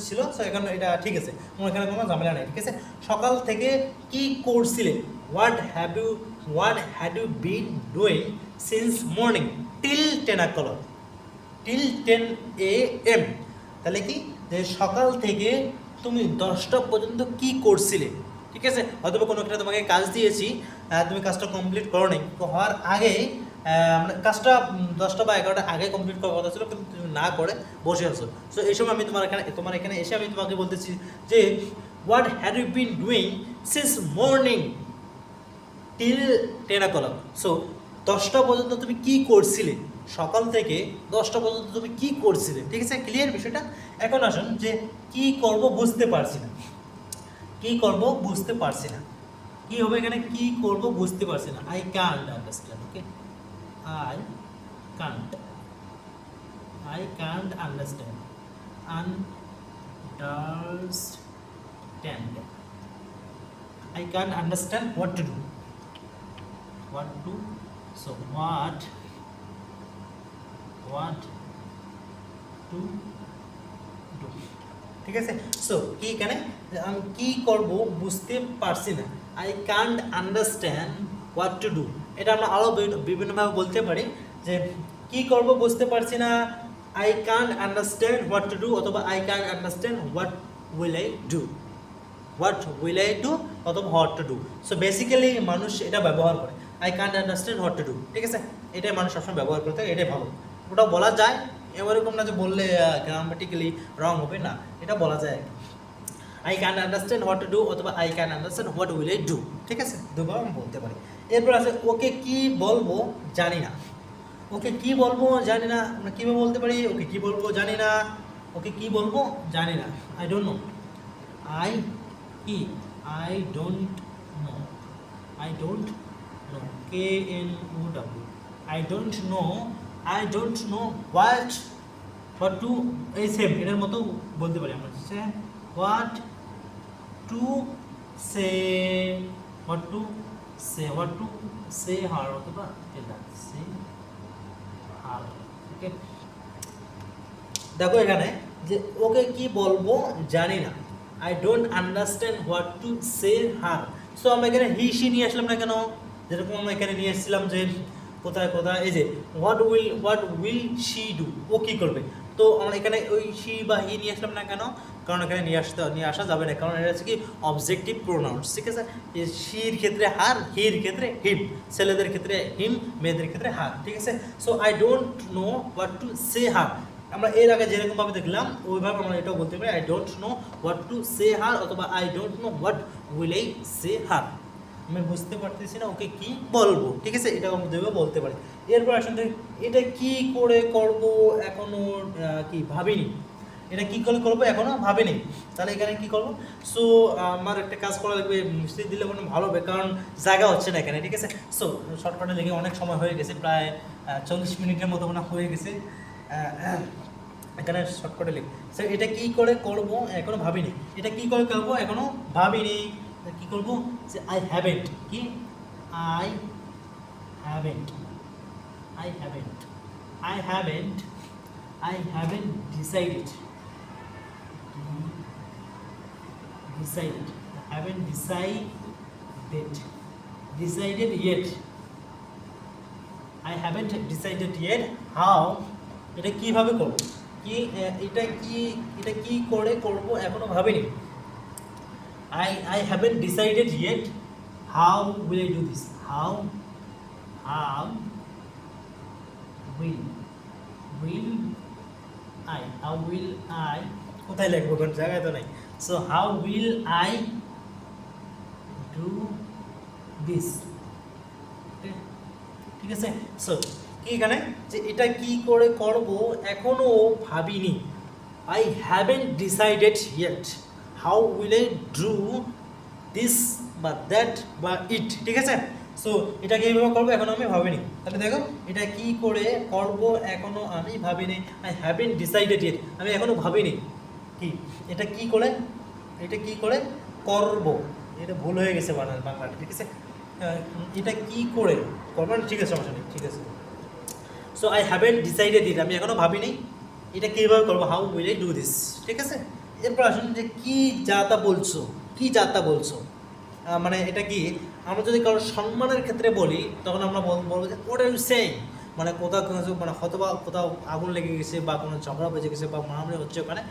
ছিল, সো এখন এটা ঠিক আছে, আমার এখানে কোনো ঝামেলা নেই, ঠিক আছে? সকাল থেকে কি করছিলে, what had you been doing since morning till 10 o'clock, till 10 a.m. তাহলে কি যে সকাল থেকে তুমি 10টা পর্যন্ত কি করছিলে, ঠিক আছে? অথবা কোনো একটা তোমাকে কাজ দিয়েছি, তুমি কাজটা কমপ্লিট করো নি, তো হওয়ার আগে মানে কাজটা 10টা বা 11টা আগে কমপ্লিট করার কথা ছিল, কিন্তু তুমি না করে বসে আছো। সো এই সময় আমি তোমার এখানে এসে আমি তোমাকে বলতেছি যে what had you been doing since morning till 10 o'clock, so 10টা পর্যন্ত তুমি কি করছিলে, সকাল থেকে 10টা পর্যন্ত তুমি কি করছিলে, ঠিক আছে? ক্লিয়ার বিষয়টা? এখন আসুন যে কি করব বুঝতে পারছি না, কি করব বুঝতে পারছি না, কি হবে এখানে, কি করব বুঝতে পারছি না, I can't understand, okay, I can't understand, I can't understand what to do, so what to do, ঠিক আছে? সো কি এখানে আমি কি করব বুঝতে পারছি না, I can't understand what to do, এটা আমরা আরও বিভিন্নভাবে বলতে পারি যে কি করব বুঝতে পারছি না, I can't understand what to do, অথবা I can't understand what will I do, অথবা what to do. So basically মানুষ এটা ব্যবহার করে, I can't understand what to do, ঠিক আছে? এটাই মানুষ সবসময় ব্যবহার করতে, এটাই ভালো, ওটা বলা যায়, এরকম না যে বললে গ্রামাটিক্যালি রং হবে, না, এটা বলা যায় আর কি, I can understand what to do অথবা I can understand what will I do, ঠিক আছে? দুবার আমি বলতে পারি। এরপর আছে ওকে কি বলবো জানি না, ওকে কি বলবো জানি না, আমরা কীভাবে বলতে পারি, ওকে কি বলবো জানি না, ওকে কি বলবো জানি না, I don't no, I don't no, KNOW, I don't know what to, এই সেম এটার মতো বলতে পারি আমরা, what to say her অথবা say her, ওকে? দেখো এখানে যে ওকে কি বলবো জানি না, I don't understand what to say her. So আমরা এখানে হি শি নিয়ে আসলাম না কেন, যেরকম আমরা এখানে নিয়ে এসেছিলাম যে কোথায় এই যে হোয়াট উইল শি ডু, ও কী করবে, তো আমরা এখানে ওই শি বা হি নিয়ে আসলাম না কেন, কারণ এখানে নিয়ে আসা যাবে না, কারণ এটা হচ্ছে কি অবজেক্টিভ প্রোনাউন্স, ঠিক আছে? শির ক্ষেত্রে হার, হির ক্ষেত্রে হিম, ছেলেদের ক্ষেত্রে হিম, মেয়েদের ক্ষেত্রে হার, ঠিক আছে? So I don't know what to say her, আমরা এর আগে যেরকমভাবে দেখলাম ওইভাবে আমরা এটাও বলতে পারি, I don't know what to say her অথবা I don't know what will I say her, আমি বুঝতে পারতেছি না ওকে কি বলবো, ঠিক আছে? এটাও আমরা বলতে পারি। এরপর আসলে এটা কি করে করব এখনও কি ভাবিনি, এটা কী করে করবো এখনও ভাবিনি, তাহলে এখানে কী করবো, সো আমার একটা কাজ করা লাগবে, মিস্ত্রি দিলে কোনো ভালো হবে, কারণ জায়গা হচ্ছে না এখানে, ঠিক আছে? সো শর্টকাটে লেগে অনেক সময় হয়ে গেছে, প্রায় 40 মিনিটের মতো মনে হয়ে গেছে এখানে শর্টকাটে লিখ। স্যার এটা কী করে করবো এখনও ভাবিনি, এটা কী করে করবো এখনও ভাবিনি, কী করবো যে আই হ্যাভেন্ট, কি I haven't decided, decided yet how এটা কিভাবে করব, কি এটা কি করে করব এখনো ভাবিনি। I haven't decided yet how will I do this. How will how will I কোথায় লিখবো, কোন জায়গায় তো নাই। So how will I do this, ঠিক আছে। সো কি এখানে যে এটা কি করে করব এখনো ভাবিনি। I haven't decided yet how will I do this বা দ্যাট বা ইট, ঠিক আছে। সো এটাকে এইভাবে করবো এখনো আমি ভাবিনি। তাহলে দেখো এটা কি করে করব এখনো আমি ভাবিনি। আই হ্যাভেন্ট ডিসাইডেড ইট, আমি এখনো ভাবিনি কি এটা কি করে, এটা কি করে করব, এটা ভুল হয়ে গেছে বাংলাটা, ঠিক আছে। এটা কি করে করবো, ঠিক আছে, সমস্যা নেই, ঠিক আছে। সো আই হ্যাভেন্ট ডিসাইডেড ইট, আমি এখনো ভাবিনি এটা কীভাবে করবো, how will I do this, ঠিক আছে। এরপর আসুন যে কি যাতা বলছো, কি যাতা বলছো, মানে এটা কি আমরা যদি কারোর সম্মানের ক্ষেত্রে বলি তখন আমরা বলবো যে হোয়াট আর ইউ সেইং, মানে কোথাও মানে হয়তো বা কোথাও আগুন লেগে গেছে বা কোনো ঝগড়া বেজে গেছে বা মারামারি হচ্ছে ওখানে,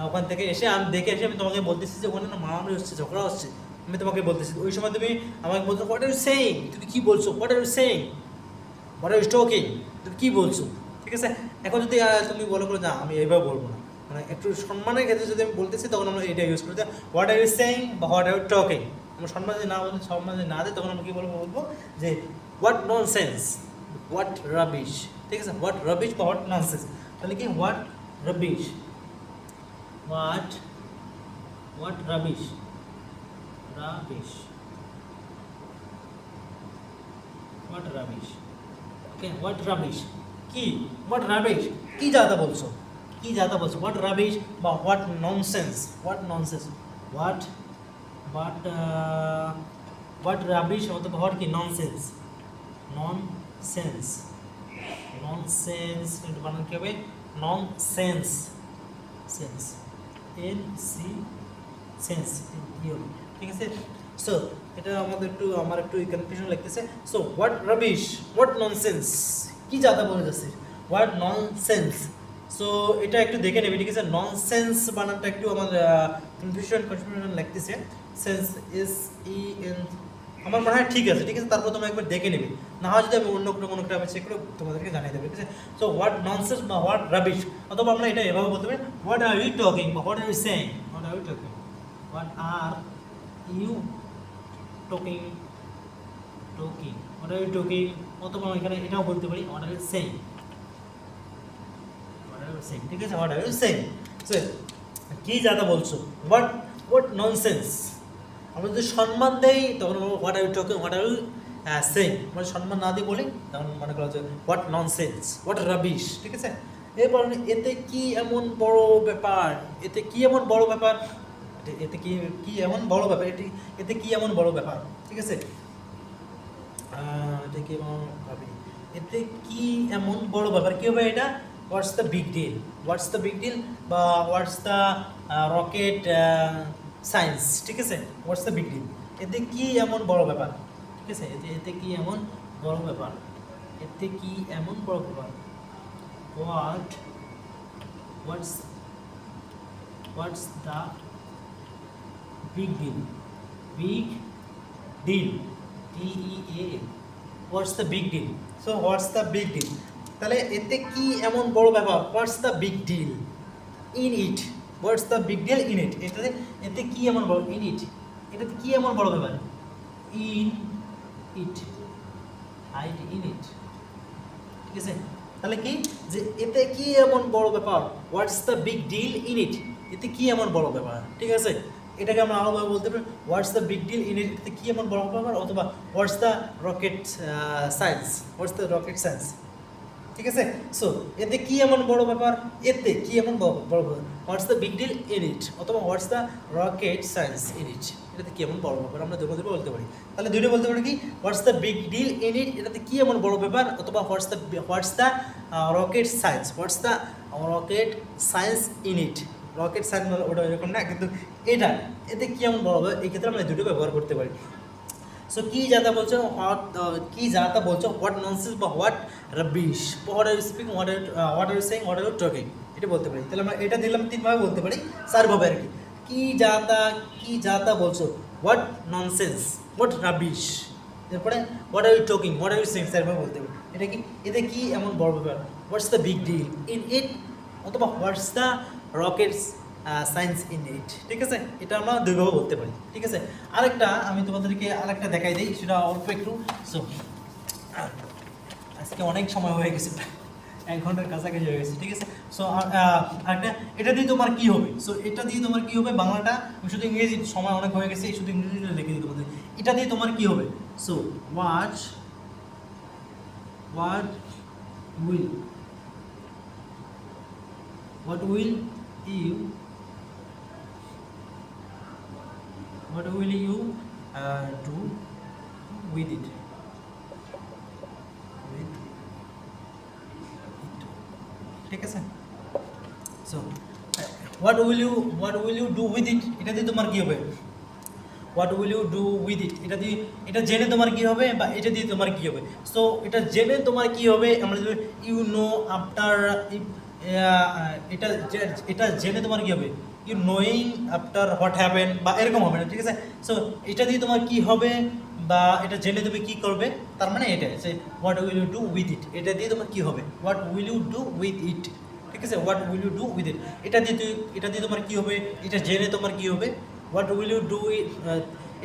ওখান থেকে এসে আমি দেখে এসে আমি তোমাকে বলতেছি যে ওখানে না মারামারি হচ্ছে, ঝগড়া হচ্ছে, আমি তোমাকে বলতেছি, ওই সময় তুমি আমাকে বলছো হোয়াট আর ইউ সেইং, তুমি কী বলছো, what are you saying, what are you talking, তুমি কী বলছো, ঠিক আছে। এখন যদি তুমি বলো করে না আমি এইভাবে বলবো না, মানে একটু সম্মানের ক্ষেত্রে যদি আমি বলতেছি তখন আমরা এটা ইউজ করি, হোয়াট আর ইউ সেইং বা হোয়াট আর ইউ টকিং। আমরা সম্মান যদি না বলি, সম্মান যদি না দেয় তখন আমরা কী বলবো যে হোয়াট ননসেন্স, হোয়াট রাবিশ, ঠিক আছে, হোয়াট রাবিশ বা হোয়াট ননসেন্স। তাহলে কি what rubbish, what rubbish, what rubbish, okay, what rubbish কি, হোয়াট রাবিশ কি যাতা বলছো, কি যাতা বলছো, হোয়াট রাবিশ বা what nonsense, what what rubbish অথবা হোয়াট কি ননসেন্স, ননসেন্স কিন্তু বানান কি হবে, ননসেন্স, সেন্স ঠিক আছে। সো এটা আমার একটু কনফিউশন লাগতেছে। So what rubbish, what nonsense, কি যাতা বলে যাচ্ছে, হোয়াট ননসেন্স। সো এটা একটু দেখে নেবে, ঠিক আছে। ননসেন্স বানানটা একটু আমার কনফিউশন লাগতেছে। সেন্স SEN আমার মনে হয় ঠিক আছে, ঠিক আছে। তারপর তোমরা একবার দেখে নেবে, না হয় যদি আমি অন্য কোনো একটা আমি চেক করে তোমাদেরকে জানিয়ে দেবো, ঠিক আছে। সো হোয়াট ননসেন্স বা হোয়াট রাবিশ, অথবা আমরা এটা এভাবে বলতে পারি হোয়াট আর ইউ টকিং বা what are you saying, what are you talking, what are you talking, what are you talking, অথবা এখানে এটাও বলতে পারি হোয়াট আর ইউ সেইং, ঠিক আছে, what are you saying. So কি যাতা বলছো, হোয়াট ননসেন্স। আমরা যদি সম্মান দেই তখন what are you talking, what are you saying. মানে সম্মান না দিয়ে বলি তখন মনে করা যায় হোয়াট ননসেন্স, হোয়াট রাবিশ, ঠিক আছে। এরপর এতে কি এমন বড় ব্যাপার, এতে কি এমন বড় ব্যাপার, এতে কি এমন বড় ব্যাপার, এতে কি এমন বড় ব্যাপার, ঠিক আছে। এটা কি ভাবি, এতে কি এমন বড় ব্যাপার, কি হবে এটা, what's the big deal, what's the big deal বা হোয়াটস দ্য রকেট সায়েন্স, ঠিক আছে। হোয়াটস দ্য বিগ ডিল, এতে কি এমন বড় ব্যাপার, ঠিক আছে। এতে কি এমন বড় ব্যাপার, এতে কি এমন বড় ব্যাপার, what's the big deal, DEAL, what's the big deal. So what's the big deal, তাহলে এতে কি এমন বড় ব্যাপার, what's the big deal in it, what's the big deal in it, এতে কি এমন বড়, ইন ইট, এটাতে কি এমন বড় ব্যাপার, ইন ইট, ইন ইট, ঠিক আছে। তাহলে কি যে এতে কি এমন বড় ব্যাপার, what's the big deal in it, এতে কি এমন বড় ব্যাপার, ঠিক আছে। এটাকে আমরা আলাদাভাবে বলতে পারি what's the big deal in it, এতে কি এমন বড় ব্যাপার, অথবা what's the rocket science, what's the rocket science, ঠিক আছে। সো এতে কি এমন বড় ব্যাপার, এতে কি এমন বড় ব্যাপার, what's the big deal in it, অথবা what's the rocket science in it, এটাতে কি এমন বড় ব্যাপার, আমরা দুটো বলতে পারি। তাহলে দুটো বলতে পারি কি, what's the big deal in it, এটাতে কি এমন বড় ব্যাপার, অথবা what's the rocket science, what's the rocket science in it. Rocket science ওটা এরকম না, কিন্তু এতে কি এমন বড় ব্যাপার, এই ক্ষেত্রে আমরা দুটো ব্যবহার করতে পারি। সো কি যাতা বলছো, কি যাতা বলছো, হোয়াট ননসেন্স বা what rubbish, what are you speaking, what are you saying, what are you talking, এটা বলতে পারি। তাহলে আমরা এটা দিলাম তিনভাবে বলতে পারি, চারভাবে আর কি যাতা বলছো, হোয়াট ননসেন্স, হোয়াট রাবিশ, এরপরে what are you talking, what are you saying, চারভাবে বলতে পারি। এটা কি, এতে কি এমন বড় ব্যাপার, what's the big deal in it, অথবা what's the rockets science in it, ঠিক আছে, এটা আমরা দুইভাবে বলতে পারি, ঠিক আছে। আরেকটা আমি তোমাদেরকে আরেকটা দেখাই দিই, সেটা অল্প একটু। সো আজকে অনেক সময় হয়ে গেছে, 1 ঘন্টার কাছাকাছি হয়ে গেছে, ঠিক আছে। সো আরেকটা, এটা দিয়ে তোমার কি হবে, সো এটা দিয়ে তোমার কি হবে, বাংলাটা আমি শুধু ইংরেজি, সময় অনেক হয়ে গেছে, শুধু ইংরেজিটা লিখে দিই তোমাদের। এটা দিয়ে তোমার কি হবে, so what will you do with it, ঠিক আছে। So what will you do with it, এটা দিয়ে তোমার কি হবে, what will you do with it, এটা জেনে তোমার কি হবে, বা এটা দিয়ে তোমার কি হবে। সো এটা জেনে তোমার কি হবে, আমরা ইউ নো আফটার, এটা জেনে তোমার কি হবে, you knowing after what happen, বা এরকম হবে না, ঠিক আছে। সো এটা দিয়ে তোমার কি হবে, বা এটা জেনে তুমি কি করবে, তার মানে এটা যে what will you do with it, এটা দিয়ে তোমার কি হবে, what will you do with it, ঠিক আছে, what will you do with it, এটা দিয়ে তোমার কি হবে, এটা জেনে তোমার কি হবে, হোয়াট উইল ইউ ডু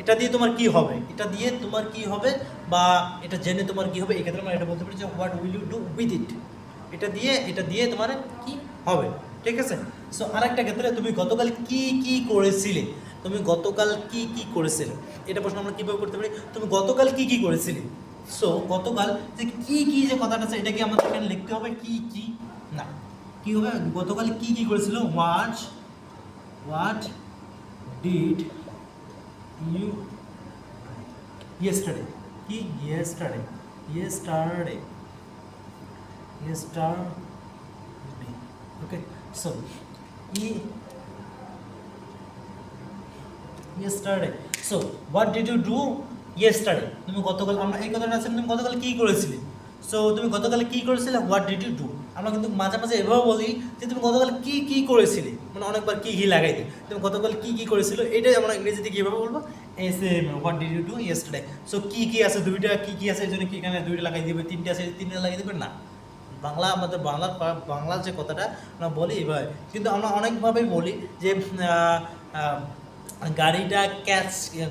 এটা দিয়ে তোমার কি হবে, এটা দিয়ে তোমার কি হবে, বা এটা জেনে তোমার কি হবে, এক্ষেত্রে আমরা এটা বলতে পারি যে what will you do with it, এটা দিয়ে তোমার কি হবে, ঠিক আছে। সো আরেকটা ক্ষেত্রে, তুমি গতকাল কি করেছিলে, এটা প্রশ্ন আমরা কীভাবে করতে পারি, তুমি গতকাল কি করেছিলে। সো গতকাল যে যে কথাটা আছে, এটা কি আমাদের এখানে লিখতে হবে, কি না, কি হবে, গতকাল কি করেছিল, হোয়াট ডিড ইউ yesterday, কি yesterday, okay. So yesterday, so what did you do yesterday, তুমি গতকাল, আমরা এই কথাটা আছে, তুমি গতকাল কি করেছিলে, সো তুমি গতকাল কি করেছিলে, হোয়াট ডিড ইউ ডু। আমরা কিন্তু মাঝে মাঝে এভাবে বলি যে তুমি গতকাল কি করেছিলে, মানে অনেকবার কি লাগাই দিই, তুমি গতকাল কি করেছিল, এটাই আমরা ইংরেজিতে কীভাবে বলবো, what did you do yesterday. So কি আছে, দুইটা কি আছে, এই জন্য কি এখানে দুইটা লাগাই দিবে, তিনটে আছে তিনটা লাগিয়ে দেবে না। আমাদের বাংলার যে কথাটা আমরা বলি এভাবে, কিন্তু আমরা অনেকভাবেই বলি যে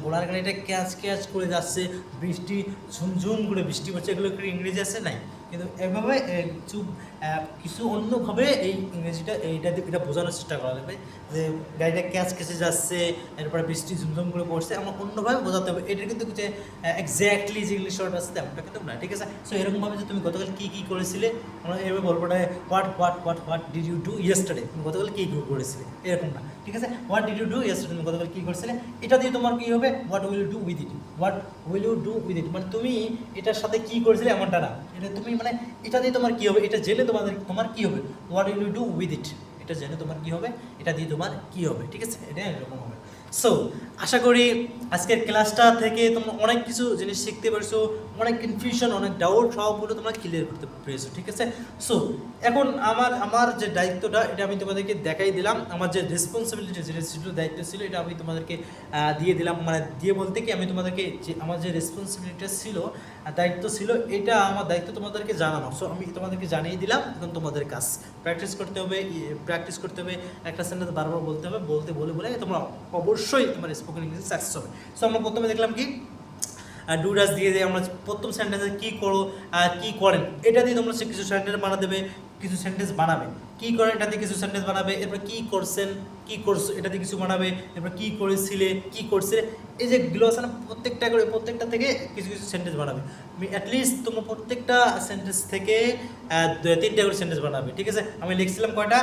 ঘোড়ার গাড়িটা ক্যাচ করে যাচ্ছে, বৃষ্টি ঝুমঝুম করে বৃষ্টি পড়ছে, এগুলো ইংরেজি আছে নাই, কিন্তু এভাবে কিছু অন্যভাবে এই ইংরেজিটা এটা বোঝানোর চেষ্টা করা যাবে যে গাড়িটা ক্যাচে যাচ্ছে, এরপরে বৃষ্টি ঝুমঝুম করে পড়ছে, আমরা অন্যভাবে বোঝাতে হবে, এটা কিন্তু যে এক্স্যাক্টলি যে ইংলিশ ওয়ার্ড আছে তেমনটা কিন্তু না, ঠিক আছে। সো এরকমভাবে যে তুমি গতকাল কি করেছিলে, আমরা এভাবে বলবো না what did you do yesterday, তুমি গতকাল কি করেছিলে, এরকম না, ঠিক আছে। What did you do yesterday, তুমি গতকাল কি করেছিলে, এটা দিয়ে তোমার কি হবে, what will you do with it, মানে তুমি এটার সাথে কি করেছিলে এমনটা না, এটা তুমি মানে এটা দিয়ে তোমার কি হবে, এটা জেনে তোমার কি হবে, what will you do with it, এটা জেনে তোমার কি হবে, এটা দিয়ে তোমার কি হবে, ঠিক আছে, এটা এরকম হবে। সো আশা করি আজকের ক্লাসটা থেকে তোমরা অনেক কিছু জিনিস শিখতে পারছো, অনেক কনফিউশন, অনেক ডাউট সবগুলো তোমরা ক্লিয়ার করতে পেরেছো, ঠিক আছে। সো এখন আমার যে দায়িত্বটা, এটা আমি তোমাদেরকে দেখাই দিলাম, আমার যে রেসপন্সিবিলিটি, যে দায়িত্ব ছিল, এটা আমি তোমাদেরকে দিয়ে দিলাম, মানে দিয়ে বলতে কি, আমি তোমাদেরকে যে আমার যে রেসপন্সিবিলিটিটা ছিল, দায়িত্ব ছিল, এটা আমার দায়িত্ব তোমাদেরকে জানানো। সো আমি তোমাদেরকে জানিয়ে দিলাম, এখন তোমাদের কাজ প্র্যাকটিস করতে হবে, একটা সেন্টেন্স বারবার বলতে হবে, বলে তোমরা অবশ্যই তোমার স্পোকেন ইংলিশ সাকসেস হবে। সো আমরা প্রথমে দেখলাম কি, ডু ডাজ দিয়ে আমরা প্রথম সেন্টেন্সে কি করো, কি করেন, এটা দিয়ে তোমরা কিছু সেন্টেন্স বানাবে, কি করেন এটা দিয়ে কিছু সেন্টেন্স বানাবে, এরপর কি করছেন, কি করছো এটা দিয়ে কিছু বানাবে, এরপর কি করেছিলে, কি করছে, এই যেগুলো আছে না, প্রত্যেকটা থেকে কিছু সেন্টেন্স বানাবে। অ্যাটলিস্ট তোমরা প্রত্যেকটা সেন্টেন্স থেকে 3টা করে সেন্টেন্স বানাবে, ঠিক আছে। আমি লিখছিলাম কয়টা,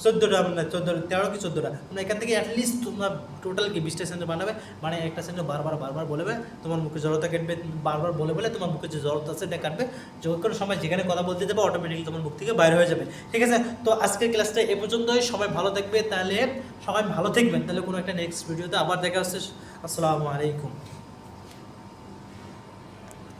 14টা, 13টা। তোমরা এখান থেকে অ্যাটলিস্ট তোমরা টোটাল কি 20টা সেন্টেন্স বানাবে, মানে একটা সেন্টেন্স বারবার বলবে, তোমার মুখে জড়তা কাটবে, বারবার বলে তোমার মুখে যে জড়তা আছে এটা কাটবে, যখন কোনো সময় যেখানে কথা বলতে যাবে অটোমেটিক্যালি তোমার মুখ থেকে বাইর হয়ে যাবে, ঠিক আছে। তো আজকের ক্লাসটা এ পর্যন্তই, সবাই ভালো থাকবেন, তাহলে কোনো একটা নেক্সট ভিডিওতে আবার দেখা হচ্ছে। আসসালামু আলাইকুম।